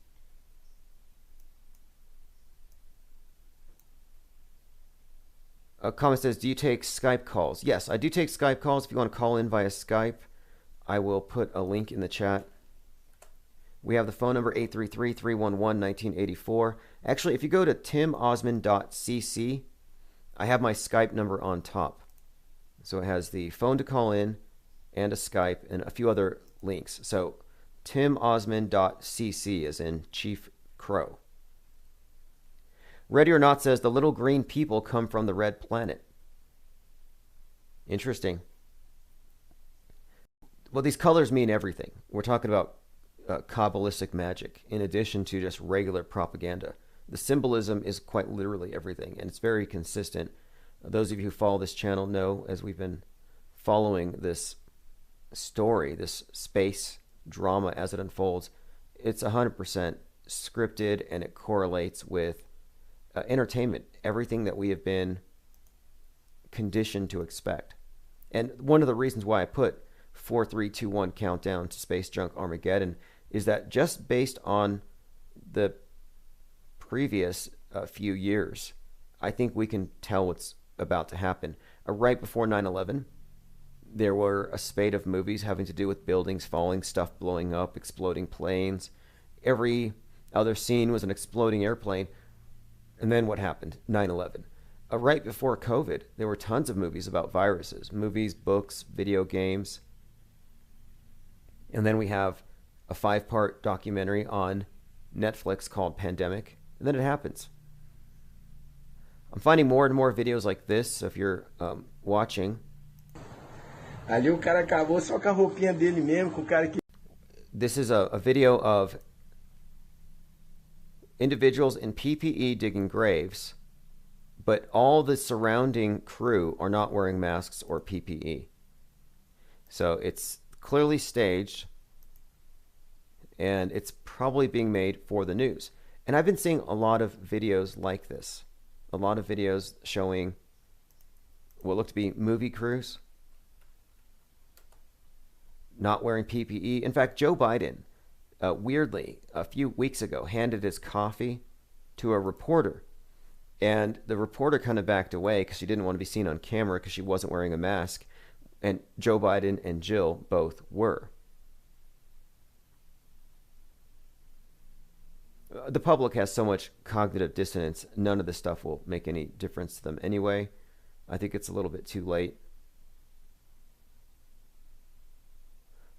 A comment says, do you take Skype calls? Yes, I do take Skype calls. If you want to call in via Skype, I will put a link in the chat. We have the phone number 833-311-1984. Actually, if you go to timosman.cc, I have my Skype number on top. So it has the phone to call in and a Skype and a few other links. So timosman.cc is in Chief Crow. Ready or Not says the little green people come from the red planet. Interesting. Well, these colors mean everything. We're talking about Kabbalistic magic in addition to just regular propaganda. The symbolism is quite literally everything, and it's very consistent. Those of you who follow this channel know, as we've been following this story, this space drama as it unfolds, it's 100% scripted, and it correlates with entertainment, everything that we have been conditioned to expect. And one of the reasons why I put 4, 3, 2, 1 countdown to Space Junk Armageddon is that just based on the previous few years, I think we can tell what's about to happen. Right before 9/11, there were a spate of movies having to do with buildings falling, stuff blowing up, exploding planes. Every other scene was an exploding airplane. And then what happened? 9/11. Right before COVID, there were tons of movies about viruses. Movies, books, video games. And then we have a 5-part documentary on Netflix called Pandemic. And then it happens. I'm finding more and more videos like this. So if you're watching. Ali o cara acabou só com a roupinha dele mesmo, com o cara que... This is a video of individuals in PPE digging graves, but all the surrounding crew are not wearing masks or PPE. So it's clearly staged, and it's probably being made for the news. And I've been seeing a lot of videos like this. A lot of videos showing what look to be movie crews not wearing PPE. In fact, Joe Biden, weirdly, a few weeks ago, handed his coffee to a reporter. And the reporter kind of backed away because she didn't want to be seen on camera because she wasn't wearing a mask. And Joe Biden and Jill both were. The public has so much cognitive dissonance, none of this stuff will make any difference to them anyway. I think it's a little bit too late.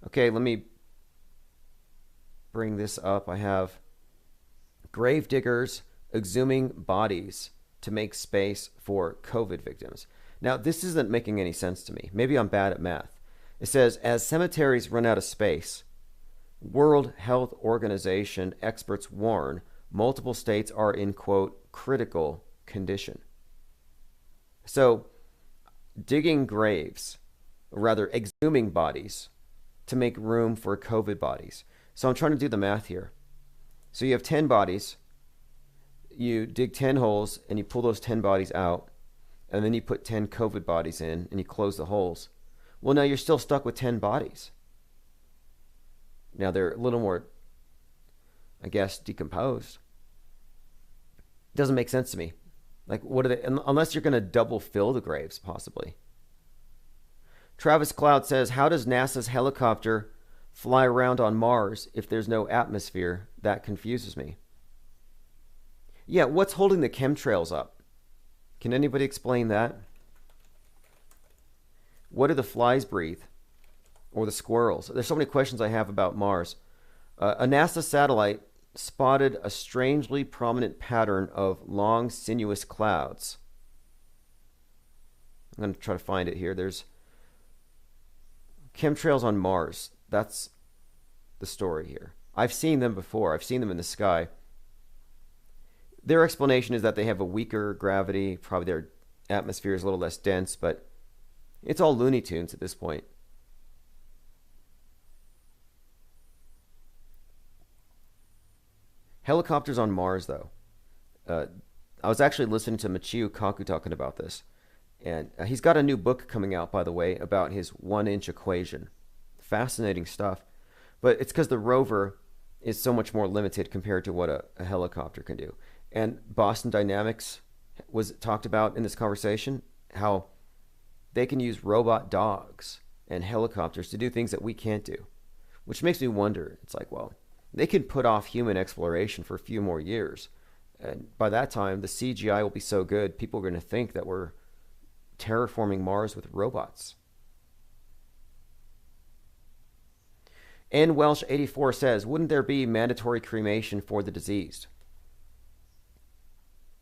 Okay, let me bring this up. I have grave diggers exhuming bodies to make space for COVID victims. Now, this isn't making any sense to me. Maybe I'm bad at math. It says, as cemeteries run out of space, World Health Organization experts warn multiple states are in, quote, critical condition. So, digging graves, or rather exhuming bodies to make room for COVID bodies. So I'm trying to do the math here. So you have 10 bodies, you dig 10 holes and you pull those 10 bodies out, and then you put 10 COVID bodies in and you close the holes. Well, now you're still stuck with 10 bodies. Now they're a little more, I guess, decomposed. Doesn't make sense to me. Like, what are they, unless you're going to double fill the graves, possibly. Travis Cloud says, how does NASA's helicopter fly around on Mars if there's no atmosphere? That confuses me. Yeah, what's holding the chemtrails up? Can anybody explain that? What do the flies breathe? Or the squirrels? There's so many questions I have about Mars. A NASA satellite spotted a strangely prominent pattern of long, sinuous clouds. I'm going to try to find it here. There's chemtrails on Mars. That's the story here. I've seen them before. I've seen them in the sky. Their explanation is that they have a weaker gravity. Probably their atmosphere is a little less dense, but it's all Looney Tunes at this point. Helicopters on Mars, though. I was actually listening to Michio Kaku talking about this. And he's got a new book coming out, by the way, about his 1-inch equation. Fascinating stuff. But it's because the rover is so much more limited compared to what a helicopter can do. And Boston Dynamics was talked about in this conversation, how they can use robot dogs and helicopters to do things that we can't do. Which makes me wonder, it's like, well, they can put off human exploration for a few more years. And by that time, the CGI will be so good, people are going to think that we're terraforming Mars with robots. N. Welsh 84 says, wouldn't there be mandatory cremation for the deceased?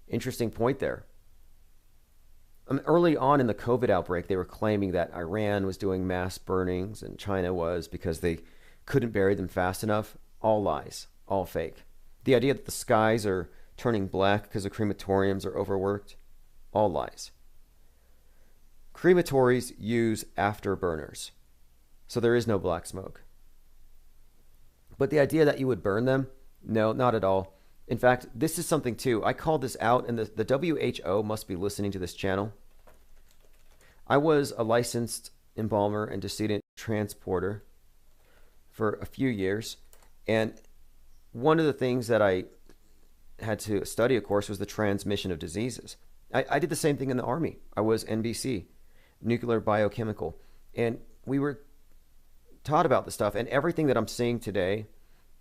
Interesting point there. Early on in the COVID outbreak, they were claiming that Iran was doing mass burnings and China was because they couldn't bury them fast enough. All lies, all fake. The idea that the skies are turning black because the crematoriums are overworked, all lies. Crematories use afterburners, so there is no black smoke. But the idea that you would burn them, no, not at all. In fact, this is something too. I called this out, and the WHO must be listening to this channel. I was a licensed embalmer and decedent transporter for a few years. And one of the things that I had to study, of course, was the transmission of diseases. I did the same thing in the Army. I was NBC, nuclear biochemical. And we were taught about this stuff. And everything that I'm seeing today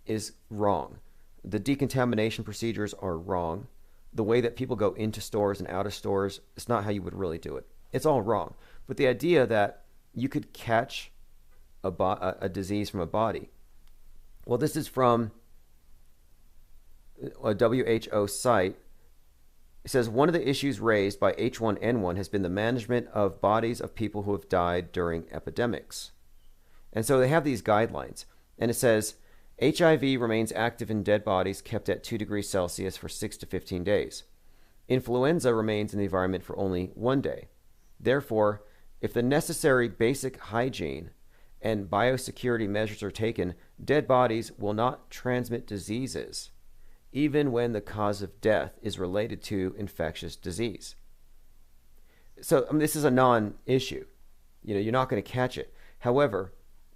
is wrong. The decontamination procedures are wrong. The way that people go into stores and out of stores, it's not how you would really do it. It's all wrong. But the idea that you could catch a disease from a body. Well, this is from a WHO site. It says, one of the issues raised by H1N1 has been the management of bodies of people who have died during epidemics. And so they have these guidelines. And it says, HIV remains active in dead bodies kept at 2 degrees Celsius for 6 to 15 days. Influenza remains in the environment for only 1 day. Therefore, if the necessary basic hygiene and biosecurity measures are taken, dead bodies will not transmit diseases, even when the cause of death is related to infectious disease. So this is a non-issue. You're not going to catch it. However,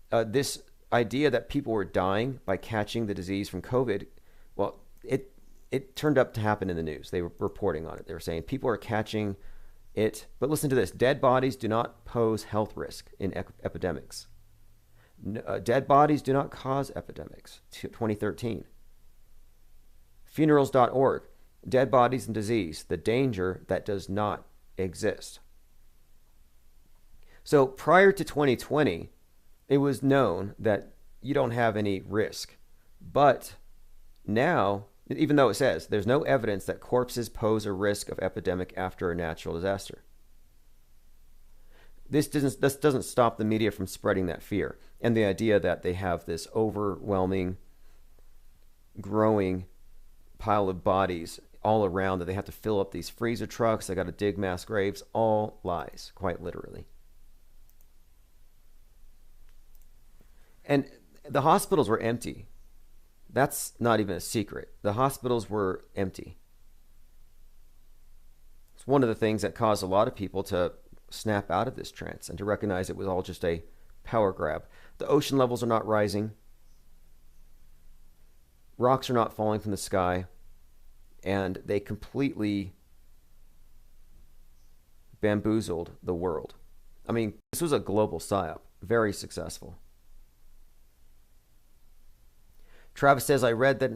this idea that people were dying by catching the disease from COVID, well, it turned up to happen in the news. They were reporting on it. They were saying people are catching it. But listen to this. Dead bodies do not pose health risk in epidemics. Dead bodies do not cause epidemics. 2013. Funerals.org. Dead bodies and disease, the danger that does not exist. So prior to 2020, it was known that you don't have any risk. But now, even though it says there's no evidence that corpses pose a risk of epidemic after a natural disaster, this doesn't stop the media from spreading that fear and the idea that they have this overwhelming, growing pile of bodies all around, that they have to fill up these freezer trucks, they got to dig mass graves. All lies, quite literally. And the hospitals were empty. That's not even a secret. The hospitals were empty. It's one of the things that caused a lot of people to snap out of this trance and to recognize it was all just a power grab. The ocean levels are not rising. Rocks are not falling from the sky. And they completely bamboozled the world. I mean, this was a global psyop. Very successful. Travis says, I read that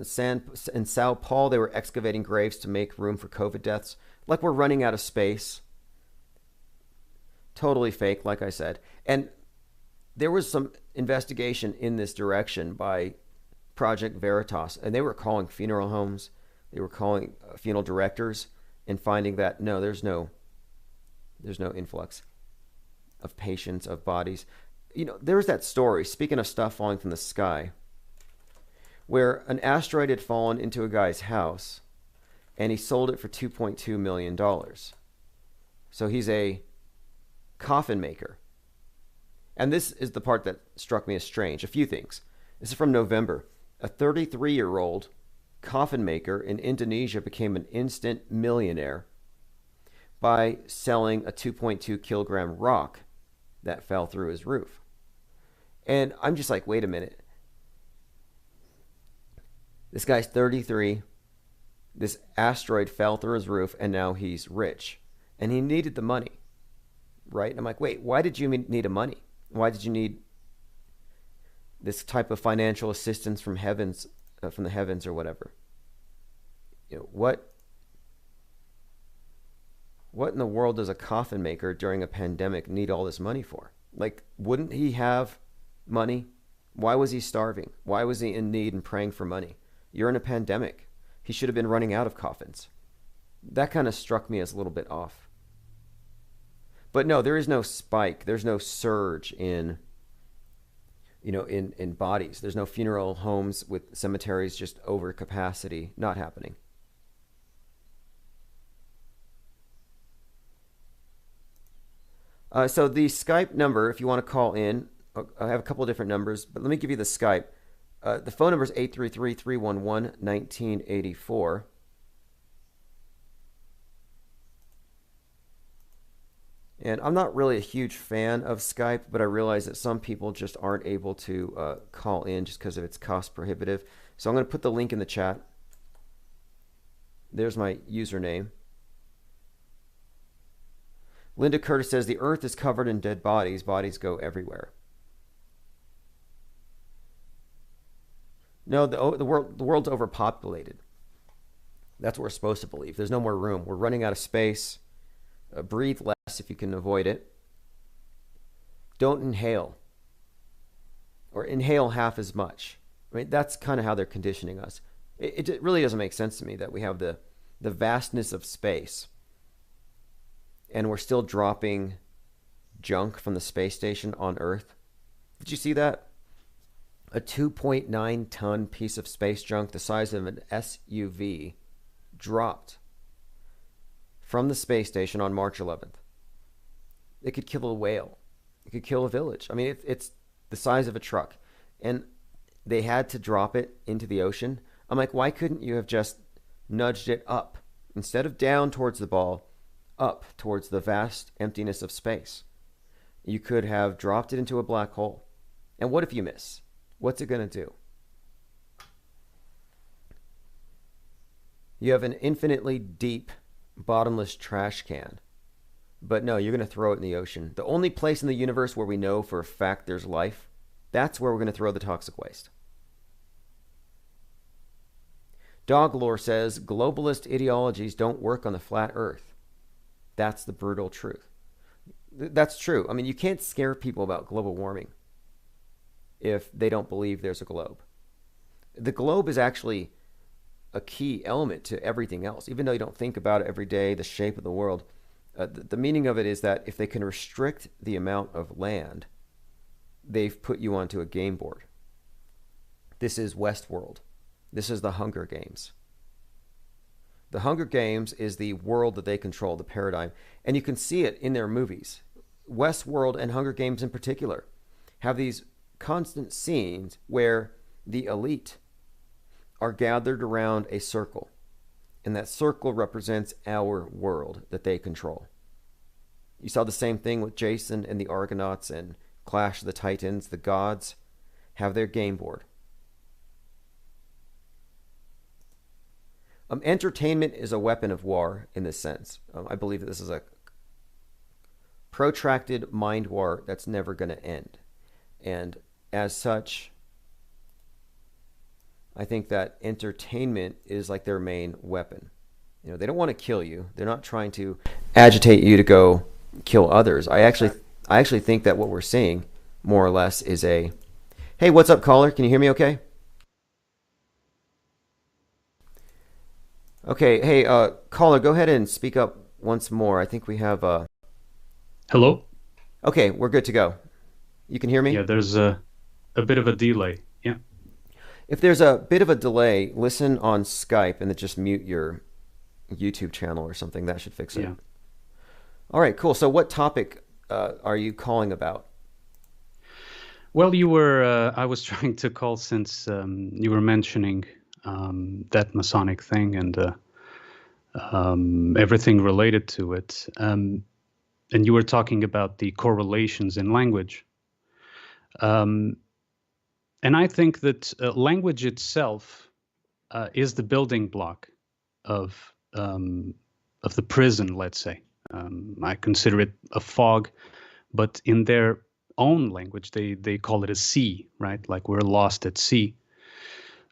in Sao Paulo, they were excavating graves to make room for COVID deaths. Like we're running out of space. Totally fake, like I said. And there was some investigation in this direction by Project Veritas, and they were calling funeral homes, they were calling funeral directors, and finding that no, there's no influx of patients, of bodies. You know, there's that story, speaking of stuff falling from the sky, where an asteroid had fallen into a guy's house, and he sold it for $2.2 million. So he's a coffin maker. And this is the part that struck me as strange. A few things. This is from November. A 33-year-old coffin maker in Indonesia became an instant millionaire by selling a 2.2 kilogram rock that fell through his roof. And I'm just like, wait a minute. This guy's 33. This asteroid fell through his roof, and now he's rich. And he needed the money. Right? And I'm like, wait, why did you need the money? Why did you need this type of financial assistance from the heavens or whatever? You know, what in the world does a coffin maker during a pandemic need all this money for? Like, wouldn't he have money? Why was he starving? Why was he in need and praying for money? You're in a pandemic. He should have been running out of coffins. That kind of struck me as a little bit off. But no, there is no spike. There's no surge in bodies. There's no funeral homes with cemeteries just over capacity. Not happening. So the Skype number, if you want to call in, I have a couple of different numbers, but let me give you the Skype. The phone number is 833-311-1984. And I'm not really a huge fan of Skype, but I realize that some people just aren't able to call in just because of its cost prohibitive. So I'm going to put the link in the chat. There's my username. Linda Curtis says, the earth is covered in dead bodies. Bodies go everywhere. No, the world's overpopulated. That's what we're supposed to believe. There's no more room. We're running out of space. Breathe less if you can avoid it. Don't inhale. Or inhale half as much. I mean, that's kind of how they're conditioning us. It really doesn't make sense to me that we have the vastness of space and we're still dropping junk from the space station on Earth. Did you see that? A 2.9 ton piece of space junk the size of an SUV dropped from the space station on March 11th. It could kill a whale. It could kill a village. I mean, it's the size of a truck. And they had to drop it into the ocean. I'm like, why couldn't you have just nudged it up? Instead of down towards the ball, up towards the vast emptiness of space. You could have dropped it into a black hole. And what if you miss? What's it going to do? You have an infinitely deep, bottomless trash can. But no, you're going to throw it in the ocean. The only place in the universe where we know for a fact there's life, that's where we're going to throw the toxic waste. Dog lore says globalist ideologies don't work on the flat earth. That's the brutal truth. That's true. I mean, you can't scare people about global warming if they don't believe there's a globe. The globe is actually a key element to everything else, even though you don't think about it every day, the shape of the world. The meaning of it is that if they can restrict the amount of land, they've put you onto a game board. This is Westworld. This is the Hunger Games. The Hunger Games is the world that they control, the paradigm. And you can see it in their movies. Westworld and Hunger Games in particular have these constant scenes where the elite are gathered around a circle. And that circle represents our world that they control. You saw the same thing with Jason and the Argonauts and Clash of the Titans. The gods have their game board. Entertainment is a weapon of war in this sense. I believe that this is a protracted mind war that's never going to end. And as such, I think that entertainment is like their main weapon. You know, they don't want to kill you. They're not trying to agitate you to go kill others. I actually think that what we're seeing, more or less, is a... Hey, what's up, caller? Can you hear me okay? Okay, hey, caller, go ahead and speak up once more. I think we have... Hello? Okay, we're good to go. You can hear me? Yeah, there's a bit of a delay. Yeah. If there's a bit of a delay, listen on Skype and then just mute your YouTube channel or something. That should fix it. Yeah. All right, cool. So what topic are you calling about? Well, I was trying to call since you were mentioning that Masonic thing and everything related to it. And you were talking about the correlations in language. And I think that language itself is the building block of the prison, let's say. I consider it a fog, but in their own language, they call it a sea, right? Like we're lost at sea.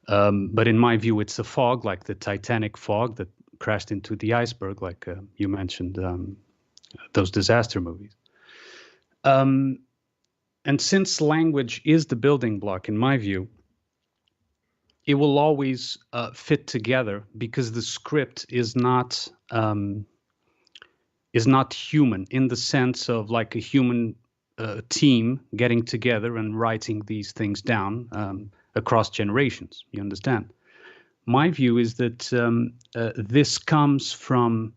But in my view, it's a fog, like the Titanic fog that crashed into the iceberg, like you mentioned, those disaster movies. And since language is the building block, in my view, it will always fit together because the script is not human in the sense of like a human team getting together and writing these things down across generations. You understand? My view is that this comes from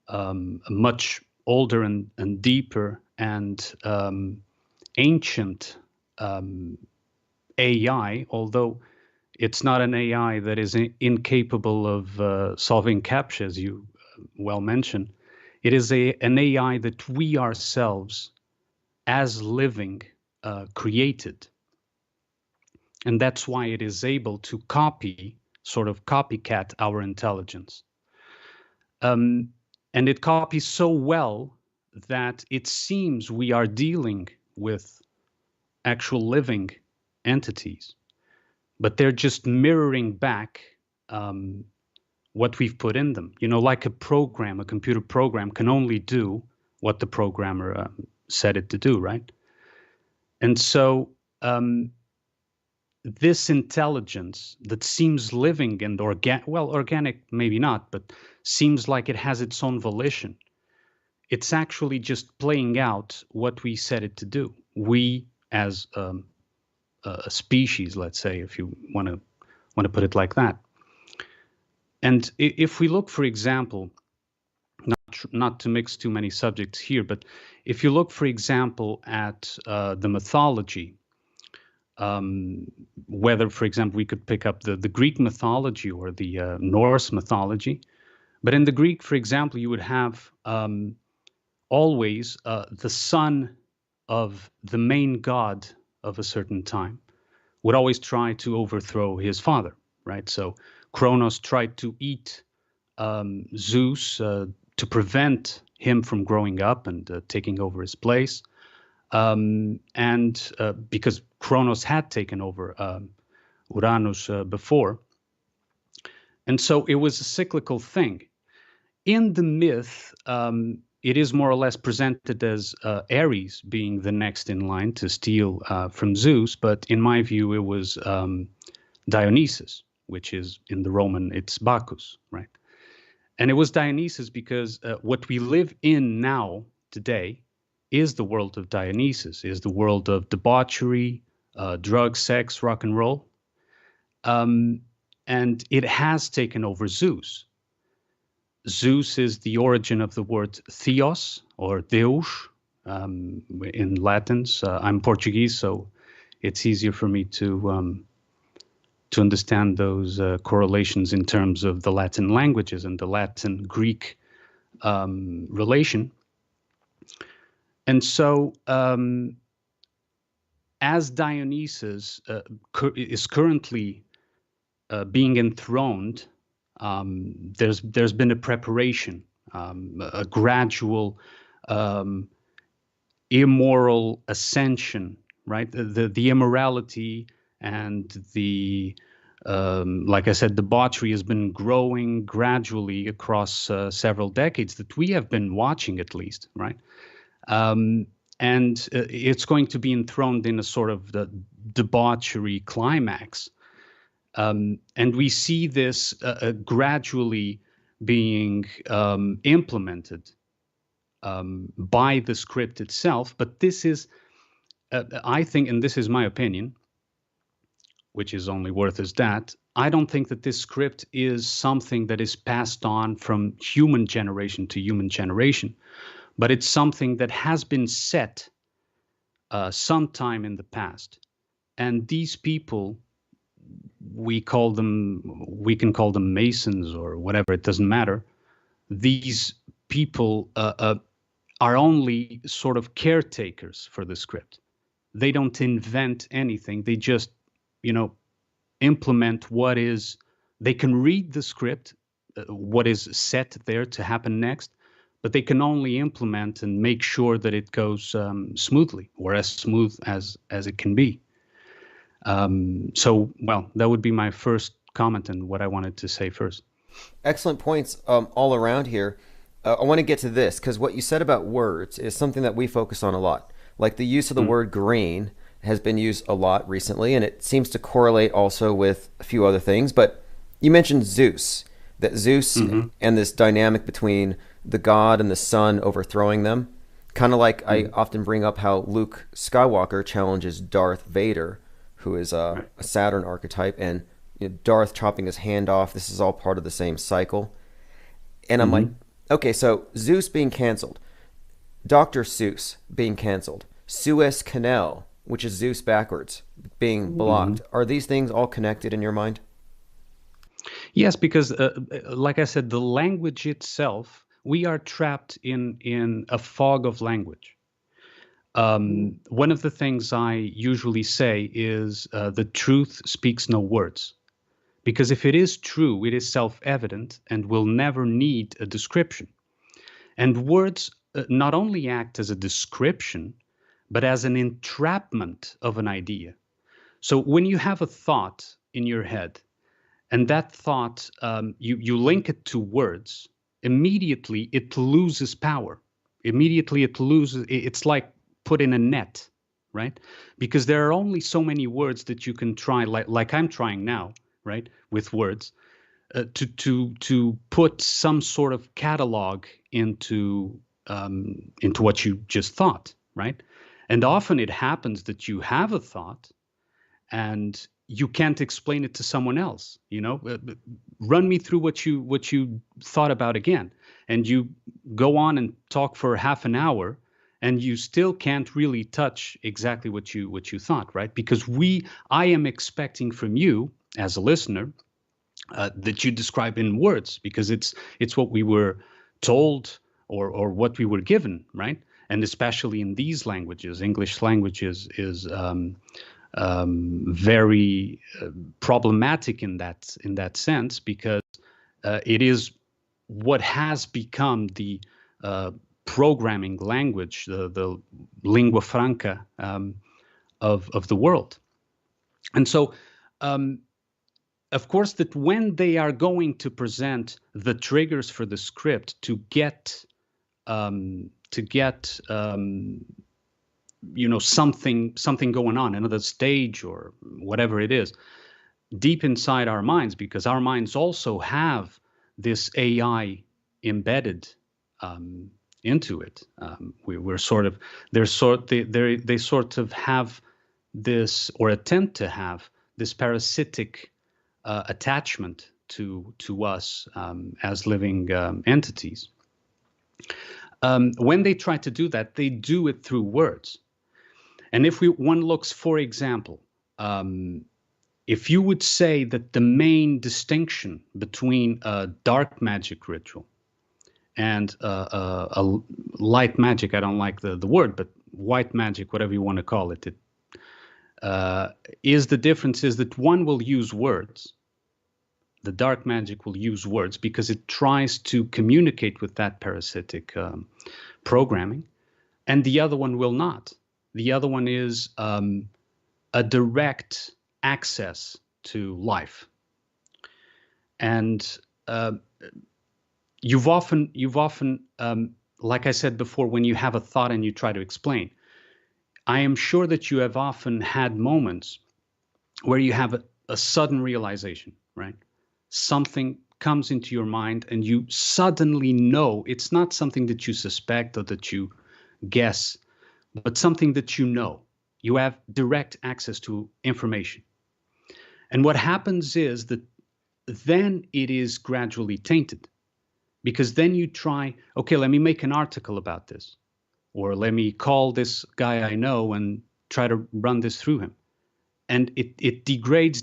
a much older and deeper and ancient AI, although it's not an AI that is incapable of solving CAPTCHA, as you well mentioned. It is an AI that we ourselves, as living, created. And that's why it is able to sort of copycat our intelligence. And it copies so well that it seems we are dealing with actual living entities, but they're just mirroring back what we've put in them. You know, like a computer program can only do what the programmer set it to do, right? And so this intelligence that seems living and organic, maybe not, but seems like it has its own volition. It's actually just playing out what we set it to do. We, as a species, let's say, if you want to put it like that. And if we look, for example, not to mix too many subjects here, but if you look, for example, at the mythology, whether, for example, we could pick up the Greek mythology or the Norse mythology, but in the Greek, for example, you would have always the son of the main god of a certain time would always try to overthrow his father, right? So Kronos tried to eat Zeus to prevent him from growing up and taking over his place. And because Kronos had taken over Uranus before. And so it was a cyclical thing. In the myth, it is more or less presented as Ares being the next in line to steal from Zeus, but in my view, it was Dionysus, which is in the Roman, it's Bacchus, right? And it was Dionysus because what we live in now, today, is the world of Dionysus, is the world of debauchery, drugs, sex, rock and roll. And it has taken over Zeus. Zeus is the origin of the word theos or Deus in Latin. I'm Portuguese, so it's easier for me to understand those correlations in terms of the Latin languages and the Latin-Greek relation. And so, as Dionysus is currently being enthroned, there's been a preparation, a gradual immoral ascension, right? The immorality and the like I said, debauchery has been growing gradually across several decades that we have been watching, at least, right? And it's going to be enthroned in a sort of the debauchery climax. And we see this gradually being implemented by the script itself. But this is, I think, and this is my opinion, which is only worth as that, I don't think that this script is something that is passed on from human generation to human generation, but it's something that has been set sometime in the past. And these people, we can call them Masons or whatever, it doesn't matter. These people are only sort of caretakers for the script. They don't invent anything. They just, implement what is, they can read the script, what is set there to happen next, but they can only implement and make sure that it goes smoothly, or as smooth as it can be. So, well, that would be my first comment and what I wanted to say first. Excellent points all around here. I want to get to this because what you said about words is something that we focus on a lot. Like the use of the word green has been used a lot recently, and it seems to correlate also with a few other things. But you mentioned Zeus, that Zeus and this dynamic between the god and the son overthrowing them. Kind of like I often bring up how Luke Skywalker challenges Darth Vader, who is a Saturn archetype, and Darth chopping his hand off. This is all part of the same cycle. And I'm like, okay, so Zeus being canceled, Dr. Seuss being canceled, Suez Canal, which is Zeus backwards, being blocked. Are these things all connected in your mind? Yes, because like I said, the language itself, we are trapped in a fog of language. One of the things I usually say is the truth speaks no words. Because if it is true, it is self-evident and will never need a description. And words not only act as a description, but as an entrapment of an idea. So when you have a thought in your head, and that thought, you link it to words, immediately it loses power. Immediately it loses, it's like put in a net, right? Because there are only so many words that you can try, like I'm trying now, right, with words, to put some sort of catalog into what you just thought, right? And often it happens that you have a thought and you can't explain it to someone else. Run me through what you thought about again, and you go on and talk for half an hour, and you still can't really touch exactly what you thought, right? Because I am expecting from you as a listener that you describe in words, because it's what we were told or what we were given, right? And especially in these languages, English language is very problematic in that sense, because it is what has become the programming language, the lingua franca of the world. And so of course, that when they are going to present the triggers for the script to get something going on, another stage or whatever it is, deep inside our minds, because our minds also have this AI embedded into it. We're sort of they sort of have this, or attempt to have this, parasitic attachment to us as living entities. When they try to do that, they do it through words. And if one looks, for example, if you would say that the main distinction between a dark magic ritual and a light magic, I don't like the word, but white magic, whatever you want to call it, is the difference is that one will use words. The dark magic will use words because it tries to communicate with that parasitic programming, and the other one will not. The other one is a direct access to life. And you've often, like I said before, when you have a thought and you try to explain, I am sure that you have often had moments where you have a sudden realization, right? Something comes into your mind and you suddenly know. It's not something that you suspect or that you guess, but something that you know. You have direct access to information. And what happens is that then it is gradually tainted, because then you try, okay, let me make an article about this, or let me call this guy I know and try to run this through him. And it degrades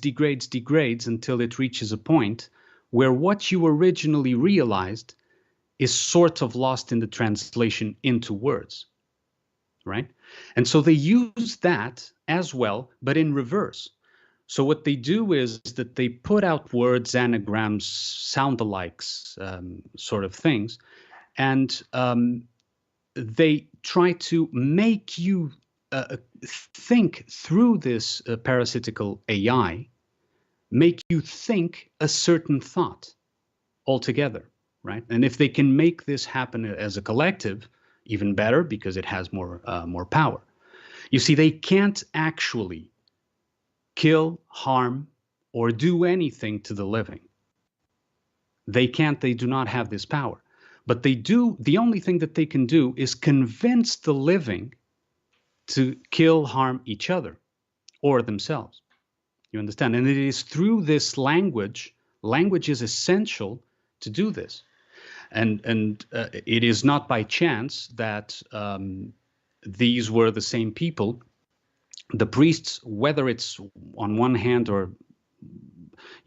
until it reaches a point where what you originally realized is sort of lost in the translation into words, right? And so they use that as well, but in reverse. So what they do is that they put out words, anagrams, sound-alikes, sort of things, and they try to make you think through this parasitical AI, make you think a certain thought altogether, right? And if they can make this happen as a collective, even better, because it has more power. You see, they can't actually kill, harm, or do anything to the living. They can't, they do not have this power. But they do, the only thing that they can do is convince the living to kill, harm each other or themselves. You understand? And it is through this language is essential to do this. And it is not by chance that these were the same people. The priests, whether it's on one hand or,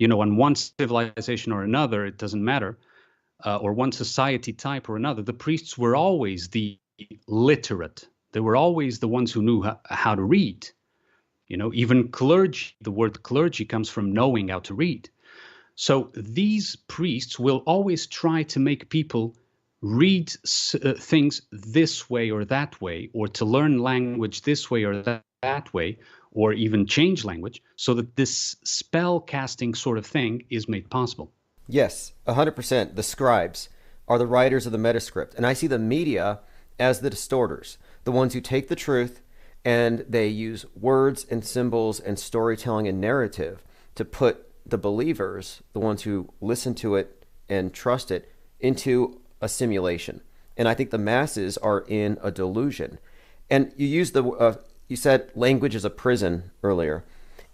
on one civilization or another, it doesn't matter, or one society type or another, the priests were always the literate. They were always the ones who knew how to read. Even clergy, the word clergy comes from knowing how to read. So these priests will always try to make people read things this way or that way, or to learn language this way or that way, or even change language, so that this spell casting sort of thing is made possible. Yes, 100%. The scribes are the writers of the metascript, and I see the media as the distorters, the ones who take the truth and they use words and symbols and storytelling and narrative to put the believers, the ones who listen to it and trust it, into a simulation. And I think the masses are in a delusion. And you used you said language is a prison earlier,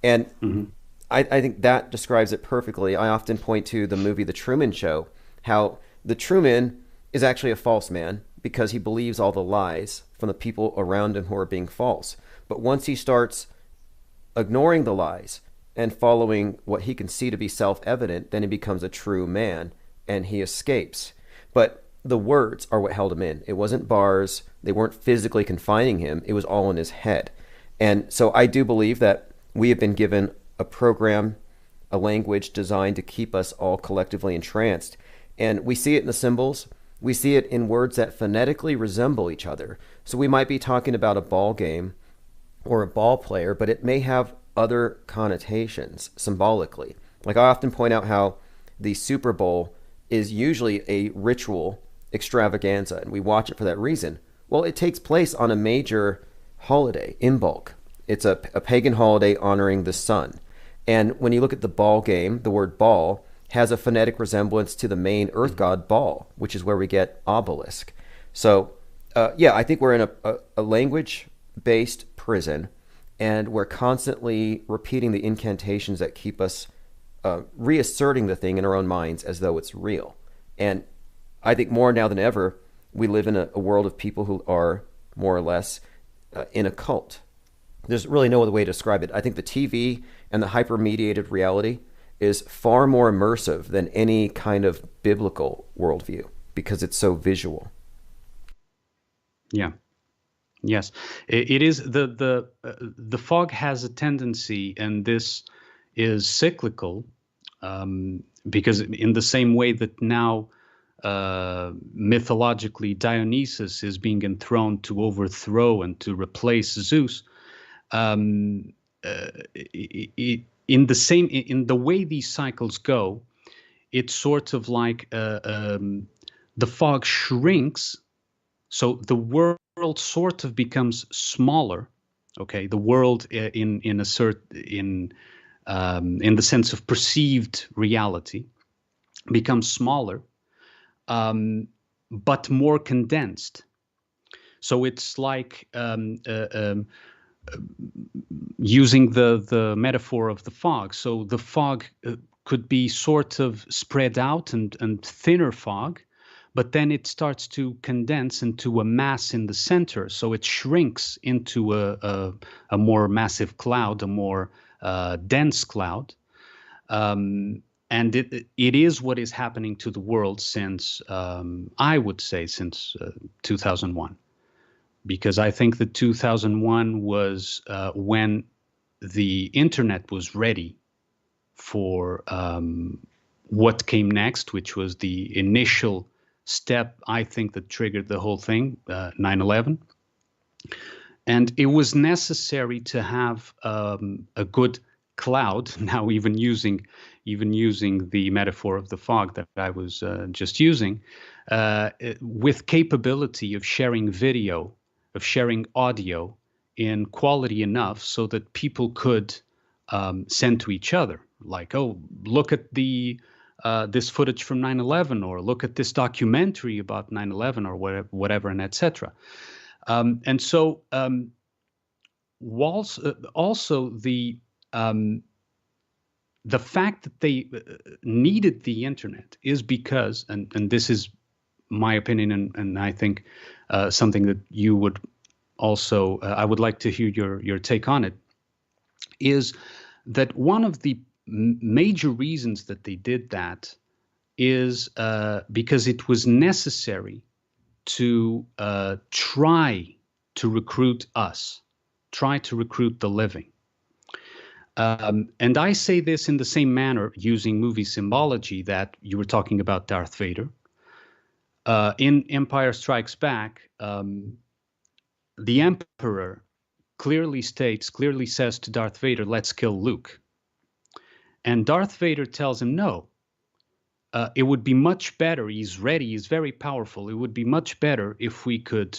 and I think that describes it perfectly. I often point to the movie The Truman Show, how the Truman is actually a false man because he believes all the lies from the people around him who are being false. But once he starts ignoring the lies and following what he can see to be self-evident, then he becomes a true man and he escapes. But the words are what held him in. It wasn't bars. They weren't physically confining him. It was all in his head. And so I do believe that we have been given a program, a language designed to keep us all collectively entranced. And we see it in the symbols. We see it in words that phonetically resemble each other. So we might be talking about a ball game or a ball player, but it may have other connotations symbolically. Like I often point out how the Super Bowl is usually a ritual extravaganza, and we watch it for that reason. Well, it takes place on a major holiday, Imbolc. It's a pagan holiday honoring the sun. And when you look at the Baal game, the word Baal has a phonetic resemblance to the main earth god Baal, which is where we get obelisk. So, yeah, I think we're in a language-based prison, and we're constantly repeating the incantations that keep us reasserting the thing in our own minds as though it's real. And I think more now than ever, we live in a world of people who are more or less in a cult. There's really no other way to describe it. I think the TV and the hyper-mediated reality is far more immersive than any kind of biblical worldview because it's so visual. Yeah. Yes, it is. The fog has a tendency, and this is cyclical, because in the same way that now mythologically Dionysus is being enthroned to overthrow and to replace Zeus, in the way these cycles go, it's sort of like the fog shrinks, so the world sort of becomes smaller. Okay, the world in the sense of perceived reality becomes smaller, but more condensed. So it's like using the metaphor of the fog. So the fog could be sort of spread out and thinner fog, but then it starts to condense into a mass in the center. So it shrinks into a more massive cloud, a more dense cloud. And it is what is happening to the world since, I would say, since 2001. Because I think that 2001 was when the internet was ready for what came next, which was the initial step, I think, that triggered the whole thing, 9/11. And it was necessary to have a good cloud, now even using the metaphor of the fog that I was just using, with capability of sharing video, of sharing audio in quality enough so that people could send to each other, like, oh, look at this footage from 9/11, or look at this documentary about 9/11, or whatever, and etc. And so also the fact that they needed the internet is because, and this is my opinion, and I think something that you would also, I would like to hear your take on it, is that one of the major reasons that they did that is because it was necessary to try to recruit us, try to recruit the living. And I say this in the same manner, using movie symbology, that you were talking about Darth Vader. In Empire Strikes Back, the Emperor clearly says to Darth Vader, let's kill Luke. And Darth Vader tells him, no, it would be much better, he's ready, he's very powerful, it would be much better if we could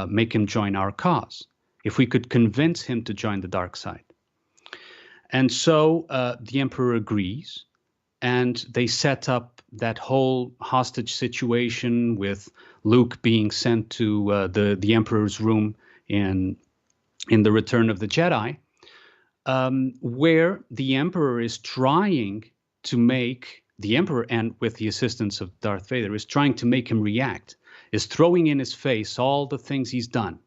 make him join our cause, if we could convince him to join the dark side. And so the Emperor agrees, and they set up that whole hostage situation with Luke being sent to the Emperor's room in the Return of the Jedi, where the Emperor is trying to make the Emperor, and with the assistance of Darth Vader, is trying to make him react, is throwing in his face all the things he's done.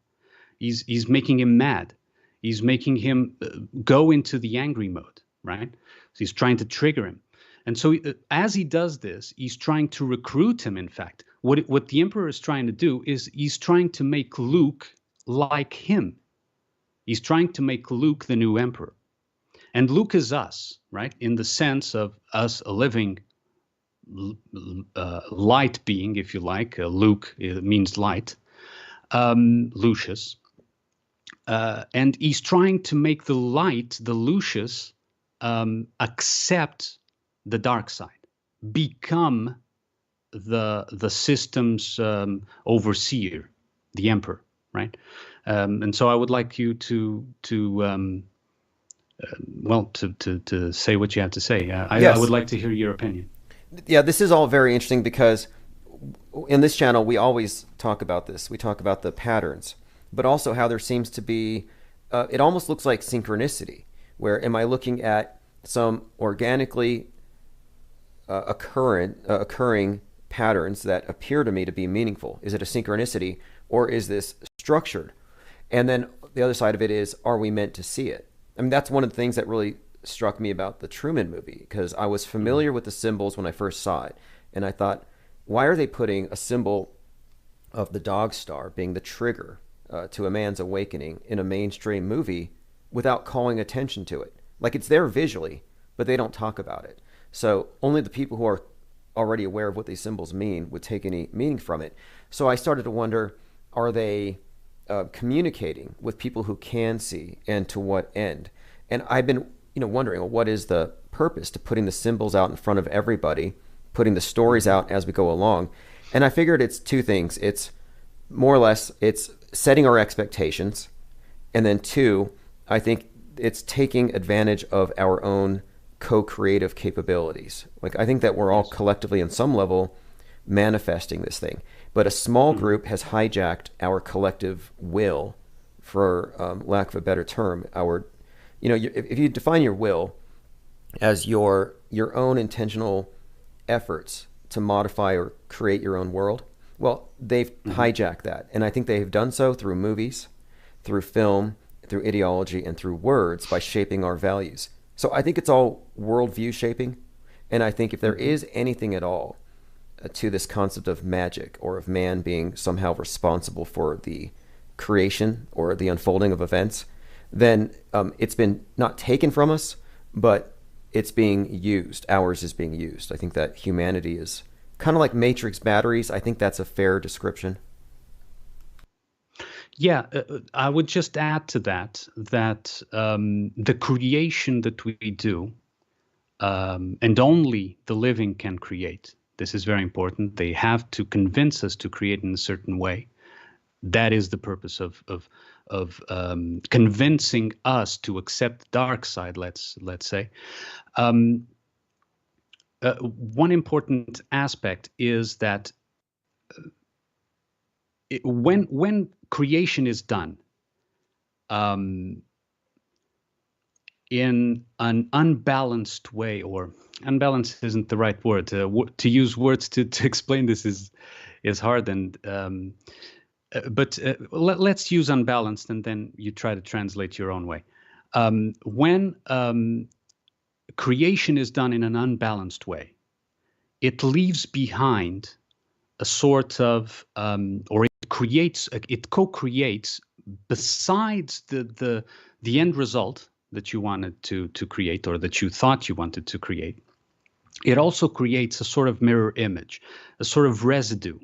He's making him mad. He's making him go into the angry mode, right? So he's trying to trigger him. And so as he does this, he's trying to recruit him, in fact. What the Emperor is trying to do is he's trying to make Luke like him. He's trying to make Luke the new Emperor. And Luke is us, right? In the sense of us, a living light being, if you like. Luke means light. Lucius. And he's trying to make the light, the Lucius, accept the dark side, become the system's overseer, the emperor, right? And so I would like you to say what you have to say. Yes. I would like to hear your opinion. Yeah, this is all very interesting because in this channel, we always talk about this. We talk about the patterns, but also how there seems to be, it almost looks like synchronicity, where am I looking at some organically occurring patterns that appear to me to be meaningful? Is it a synchronicity, or is this structured? And then the other side of it is, are we meant to see it? I mean, that's one of the things that really struck me about the Truman movie, because I was familiar with the symbols when I first saw it. And I thought, why are they putting a symbol of the dog star being the trigger to a man's awakening in a mainstream movie without calling attention to it? Like, it's there visually, but they don't talk about it. So only the people who are already aware of what these symbols mean would take any meaning from it. So I started to wonder, are they communicating with people who can see, and to what end? And I've been wondering, well, what is the purpose to putting the symbols out in front of everybody, putting the stories out as we go along? And I figured it's two things. It's more or less, it's setting our expectations. And then two, I think it's taking advantage of our own co-creative capabilities. Like, I think that we're all collectively on some level manifesting this thing, but a small group has hijacked our collective will, for lack of a better term. If you define your will as your own intentional efforts to modify or create your own world, well, they've hijacked that. And I think they've done so through movies, through film, through ideology, and through words, by shaping our values. So I think it's all worldview shaping. And I think if there is anything at all to this concept of magic, or of man being somehow responsible for the creation or the unfolding of events, then it's been not taken from us, but it's being used. Ours is being used. I think that humanity is kind of like Matrix batteries. I think that's a fair description. Yeah, I would just add to that the creation that we do, and only the living can create. This is very important. They have to convince us to create in a certain way. That is the purpose of convincing us to accept the dark side. Let's say. One important aspect is that when creation is done in an unbalanced way, or unbalanced isn't the right word. To use words to explain this is hard, and but let's use unbalanced, and then you try to translate your own way. When creation is done in an unbalanced way, it leaves behind a sort of, or it co-creates, besides the end result that you wanted to create, or that you thought you wanted to create. It also creates a sort of mirror image, a sort of residue,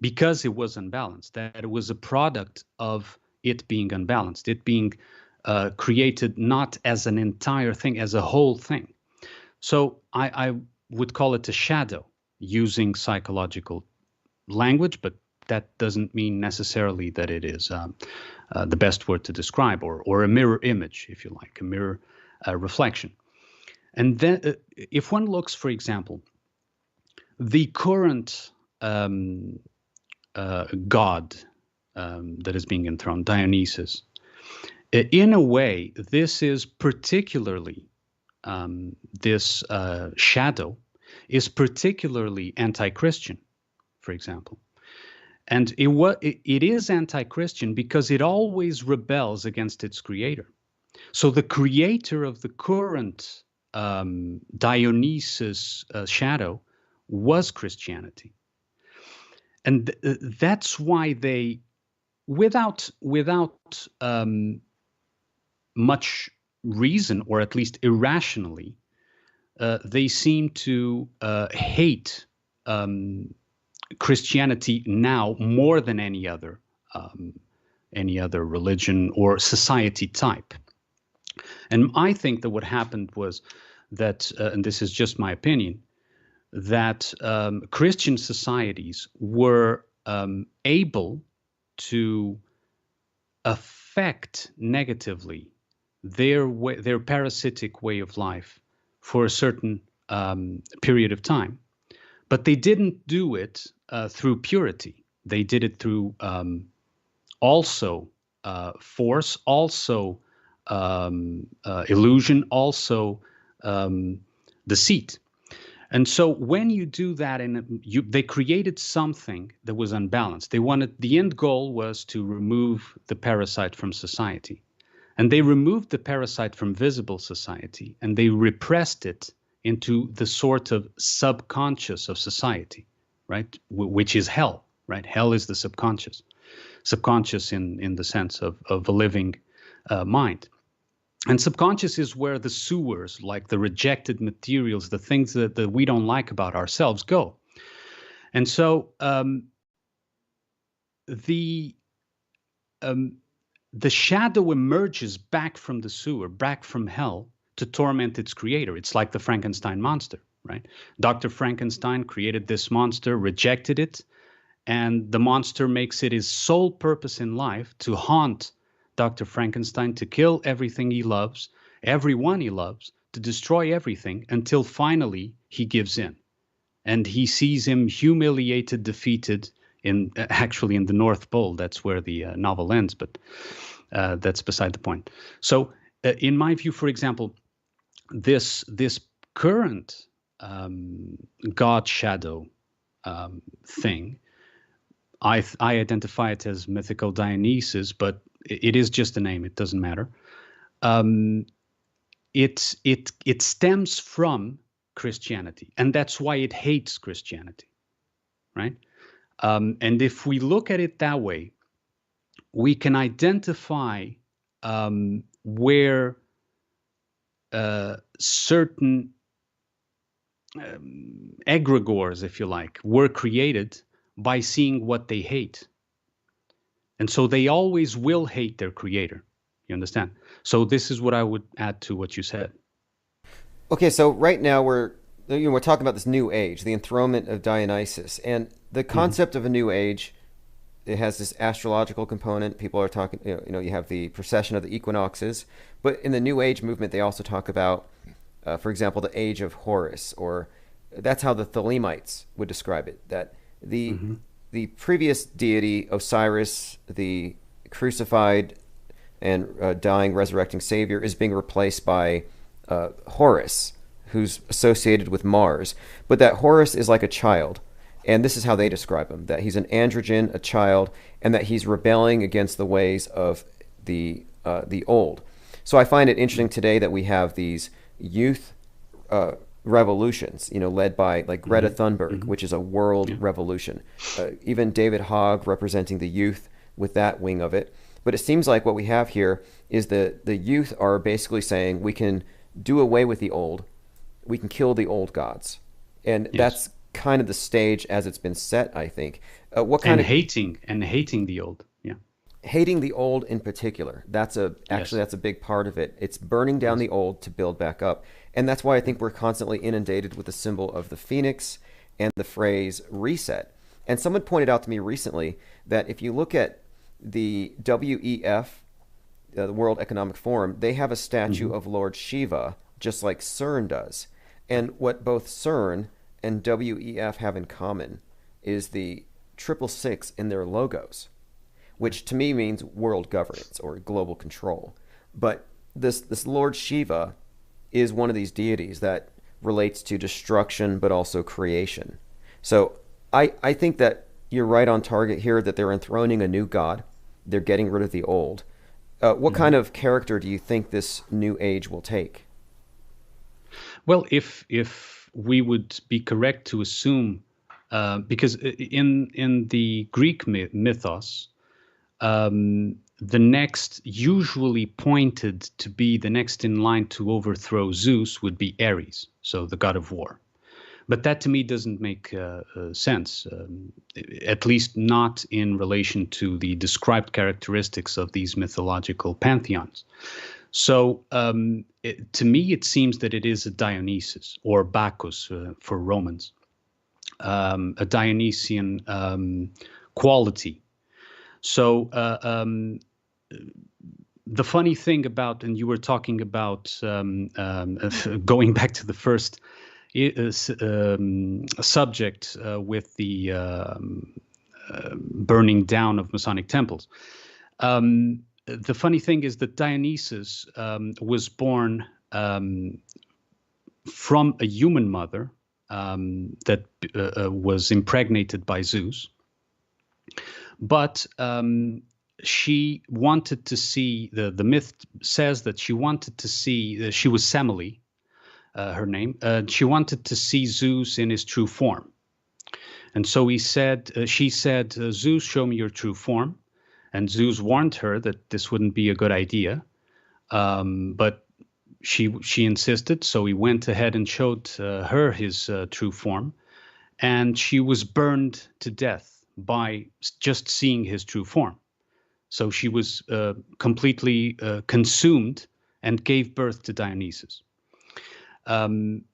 because it was unbalanced, that it was a product of it being unbalanced, it being created not as an entire thing, as a whole thing. So I would call it a shadow, using psychological language, but that doesn't mean necessarily that it is the best word to describe, or a mirror image, if you like, a mirror reflection. And then if one looks, for example, the current god that is being enthroned, Dionysus, in a way, this is particularly, this shadow is particularly anti-Christian, for example. And it is anti-Christian because it always rebels against its creator. So the creator of the current Dionysus shadow was Christianity. And that's why they, without much reason, or at least irrationally, they seem to hate Christianity now more than any other religion or society type. And I think that what happened was that, and this is just my opinion, that Christian societies were able to affect negatively their parasitic way of life for a certain period of time. But they didn't do it through purity. They did it through also force, also illusion, also deceit. And so when you do that, they created something that was unbalanced. The end goal was to remove the parasite from society. And they removed the parasite from visible society, and they repressed it into the sort of subconscious of society, right? Which is hell, right? Hell is the subconscious. Subconscious in the sense of a living mind. And subconscious is where the sewers, like the rejected materials, the things that we don't like about ourselves, go. And so the shadow emerges back from the sewer, back from hell, to torment its creator. It's like the Frankenstein monster, right? Dr. Frankenstein created this monster, rejected it, and the monster makes it his sole purpose in life to haunt Dr. Frankenstein, to kill everything he loves, everyone he loves, to destroy everything until finally he gives in. And he sees him humiliated, defeated, actually in the North Pole. That's where the novel ends, but that's beside the point. So in my view, for example, this current God shadow thing, I identify it as mythical Dionysus, but it is just a name. It doesn't matter. It stems from Christianity, and that's why it hates Christianity, right? And if we look at it that way, we can identify where certain egregores, if you like, were created by seeing what they hate. And so they always will hate their creator. You understand? So this is what I would add to what you said. Okay, so right now we're talking about this new age, the enthronement of Dionysus, and the concept of a new age. It has this astrological component. People are talking, you have the precession of the equinoxes, but in the New Age movement, they also talk about, for example, the age of Horus, or that's how the Thelemites would describe it. That the previous deity, Osiris, the crucified and dying, resurrecting Savior, is being replaced by Horus, who's associated with Mars. But that Horus is like a child. And this is how they describe him, that he's an androgen, a child, and that he's rebelling against the ways of the old. So I find it interesting today that we have these youth revolutions, led by like Greta Thunberg, which is a world revolution. Even David Hogg representing the youth with that wing of it. But it seems like what we have here is the youth are basically saying we can do away with the old, we can kill the old gods. And that's kind of the stage as it's been set, I think. What kind of hating the old, hating the old in particular? That's a big part of it. It's burning down the old to build back up, and that's why I think we're constantly inundated with the symbol of the phoenix and the phrase reset. And someone pointed out to me recently that if you look at the WEF, the World Economic Forum, they have a statue of Lord Shiva, just like CERN does. And what both CERN and WEF have in common is the 666 in their logos, which to me means world governance or global control. But this Lord Shiva is one of these deities that relates to destruction but also creation. So I think that you're right on target here, that they're enthroning a new god. They're getting rid of the old. What kind of character do you think this new age will take? Well, if we would be correct to assume, because in the Greek mythos, the next usually pointed to be the next in line to overthrow Zeus would be Ares, so the god of war. But that to me doesn't make sense, at least not in relation to the described characteristics of these mythological pantheons. So to me, it seems that it is a Dionysus or Bacchus for Romans, a Dionysian quality. So the funny thing about, and you were talking about going back to the first subject with the burning down of Masonic temples. The funny thing is that Dionysus was born from a human mother that was impregnated by Zeus. But she wanted to see, the myth says that she wanted to see, she was Semele, her name, she wanted to see Zeus in his true form. And so she said, Zeus, show me your true form. And Zeus warned her that this wouldn't be a good idea. But she insisted, so he went ahead and showed her his true form. And she was burned to death by just seeing his true form. So she was completely consumed and gave birth to Dionysus. And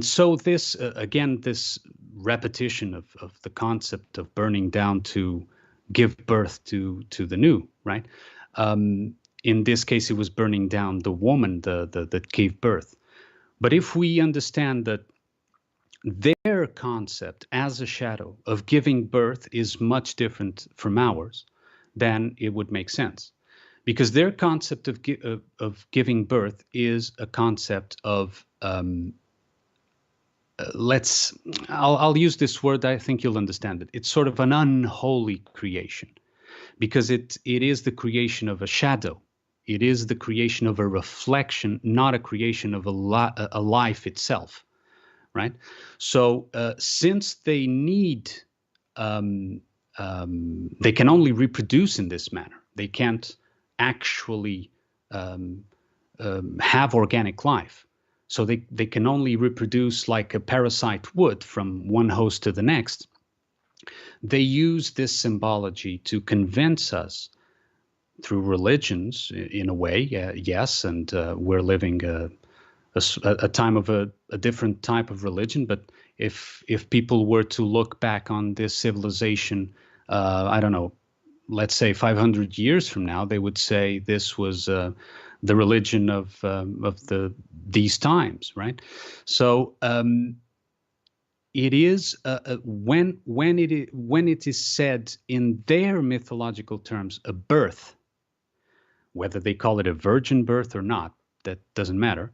so this, again, this repetition of the concept of burning down to give birth to the new, right? In this case, it was burning down the woman that gave birth. But if we understand that their concept as a shadow of giving birth is much different from ours, then it would make sense. Because their concept of giving birth is a concept of, I'll use this word, I think you'll understand it. It's sort of an unholy creation, because it is the creation of a shadow. It is the creation of a reflection, not a creation of a life itself, right? So since they need, they can only reproduce in this manner. They can't actually have organic life. So they can only reproduce like a parasite would from one host to the next. They use this symbology to convince us through religions, in a way, yes, and we're living a time of a different type of religion. But if people were to look back on this civilization, I don't know, let's say 500 years from now, they would say this was the religion of these times, right? So it is when it is said in their mythological terms, a birth, whether they call it a virgin birth or not, that doesn't matter.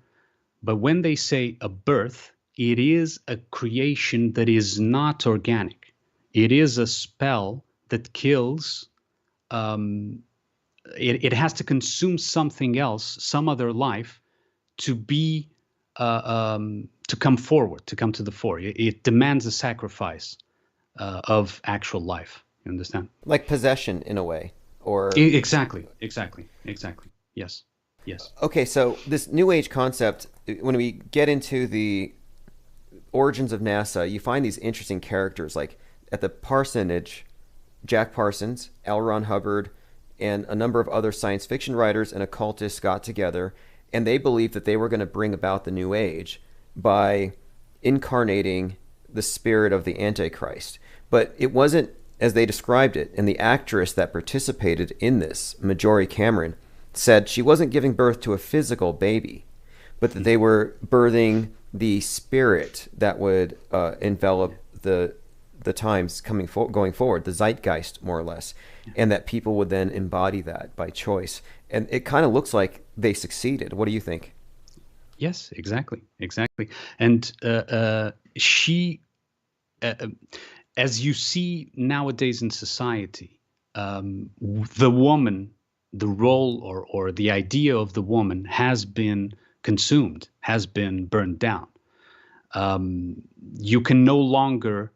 But when they say a birth, it is a creation that is not organic. It is a spell that kills. It has to consume something else, some other life, to be to come forward, to come to the fore. It demands a sacrifice of actual life. You understand? Like possession, in a way, or exactly. Yes. Okay, so this New Age concept, when we get into the origins of NASA, you find these interesting characters, like at the parsonage, Jack Parsons, L. Ron Hubbard, and a number of other science fiction writers and occultists got together, and they believed that they were going to bring about the New Age by incarnating the spirit of the Antichrist. But it wasn't as they described it, and the actress that participated in this, Marjorie Cameron, said she wasn't giving birth to a physical baby, but that they were birthing the spirit that would envelop the times going forward, the zeitgeist, more or less, and that people would then embody that by choice. And it kind of looks like they succeeded. What do you think? Yes, exactly. And she, as you see nowadays in society, the woman, the role or the idea of the woman has been consumed, has been burned down. You can no longer,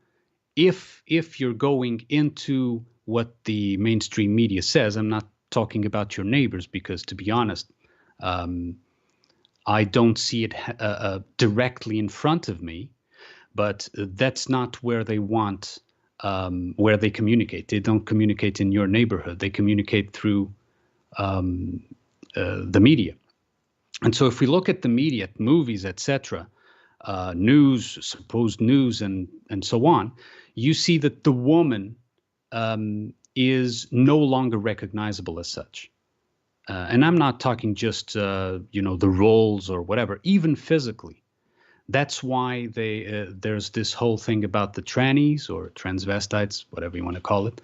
if you're going into what the mainstream media says, I'm not talking about your neighbors, because to be honest, I don't see it directly in front of me, but that's not where they want, where they communicate. They don't communicate in your neighborhood. They communicate through the media. And so if we look at the media, movies, etc., news, supposed news, and so on, you see that the woman is no longer recognizable as such. And I'm not talking just, the roles or whatever, even physically. That's why there's this whole thing about the trannies or transvestites, whatever you want to call it,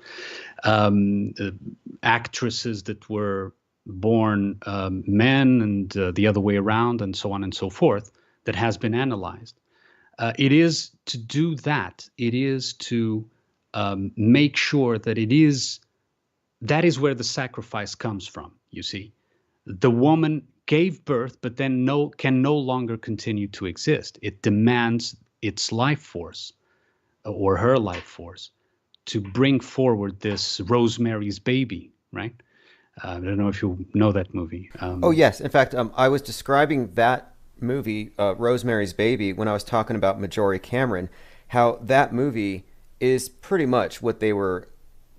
actresses that were born men and the other way around, and so on and so forth, that has been analyzed. It is to do that. It is to make sure that that is where the sacrifice comes from. You see, the woman gave birth, but then can no longer continue to exist. It demands its life force, or her life force, to bring forward this Rosemary's Baby, right? I don't know if you know that movie. Oh, yes. In fact, I was describing that movie, Rosemary's Baby, when I was talking about Marjorie Cameron, how that movie is pretty much what they were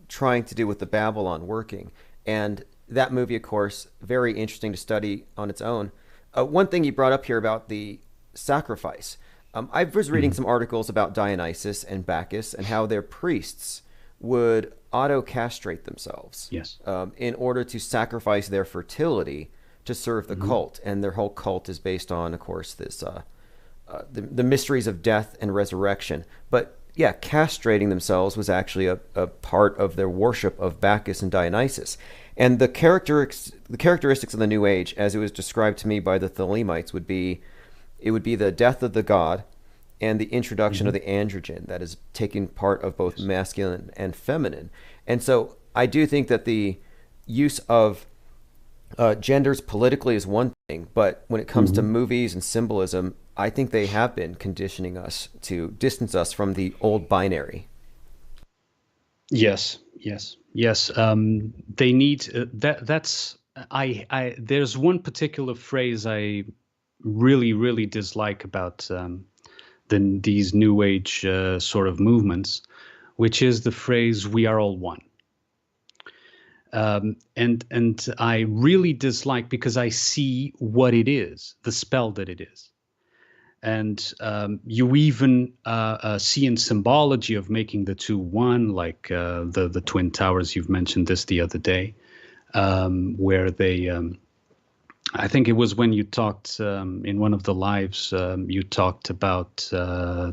trying to do with the Babylon Working. And that movie, of course, very interesting to study on its own. One thing you brought up here about the sacrifice. I was reading some articles about Dionysus and Bacchus and how their priests would auto-castrate themselves, yes, in order to sacrifice their fertility to serve the cult. And their whole cult is based on, of course, this the mysteries of death and resurrection. But yeah, castrating themselves was actually a part of their worship of Bacchus and Dionysus. And the characteristics of the New Age, as it was described to me by the Thelemites, would be the death of the god and the introduction of the androgen that is taking part of both masculine and feminine. And so I do think that the use of genders politically is one thing, but when it comes to movies and symbolism, I think they have been conditioning us to distance us from the old binary. Yes. They need that's there's one particular phrase I really dislike about these New Age sort of movements, which is the phrase "we are all one." And I really dislike, because I see what it is, the spell that it is. And you even see in symbology of making the two one, like the Twin Towers. You've mentioned this the other day, where they, I think it was when you talked in one of the lives, you talked about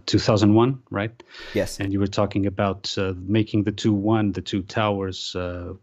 2001, right? Yes. And you were talking about making the two one, the two towers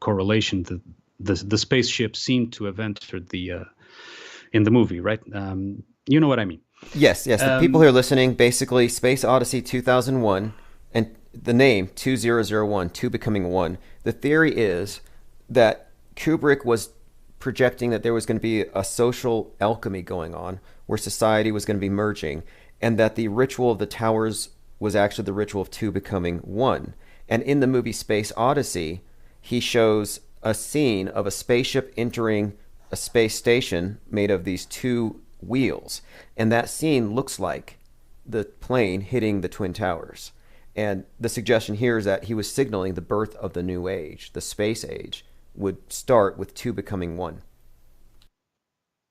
correlation. The spaceship seemed to have entered in the movie, right? You know what I mean? Yes. The people who are listening, basically Space Odyssey 2001, and the name 2001, 2 becoming 1. The theory is that Kubrick was projecting that there was going to be a social alchemy going on where society was going to be merging, and that the ritual of the towers was actually the ritual of 2 becoming 1. And in the movie Space Odyssey, he shows a scene of a spaceship entering a space station made of these 2 wheels, and that scene looks like the plane hitting the Twin Towers. And the suggestion here is that he was signaling the birth of the New Age. The space age would start with 2 becoming 1.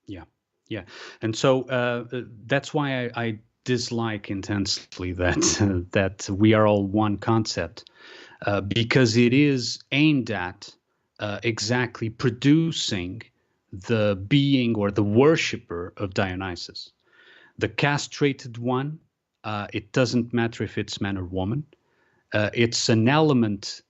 Yeah. And so that's why I dislike intensely that we are all one concept, because it is aimed at exactly producing the being or the worshipper of Dionysus. The castrated one, it doesn't matter if it's man or woman. It's an element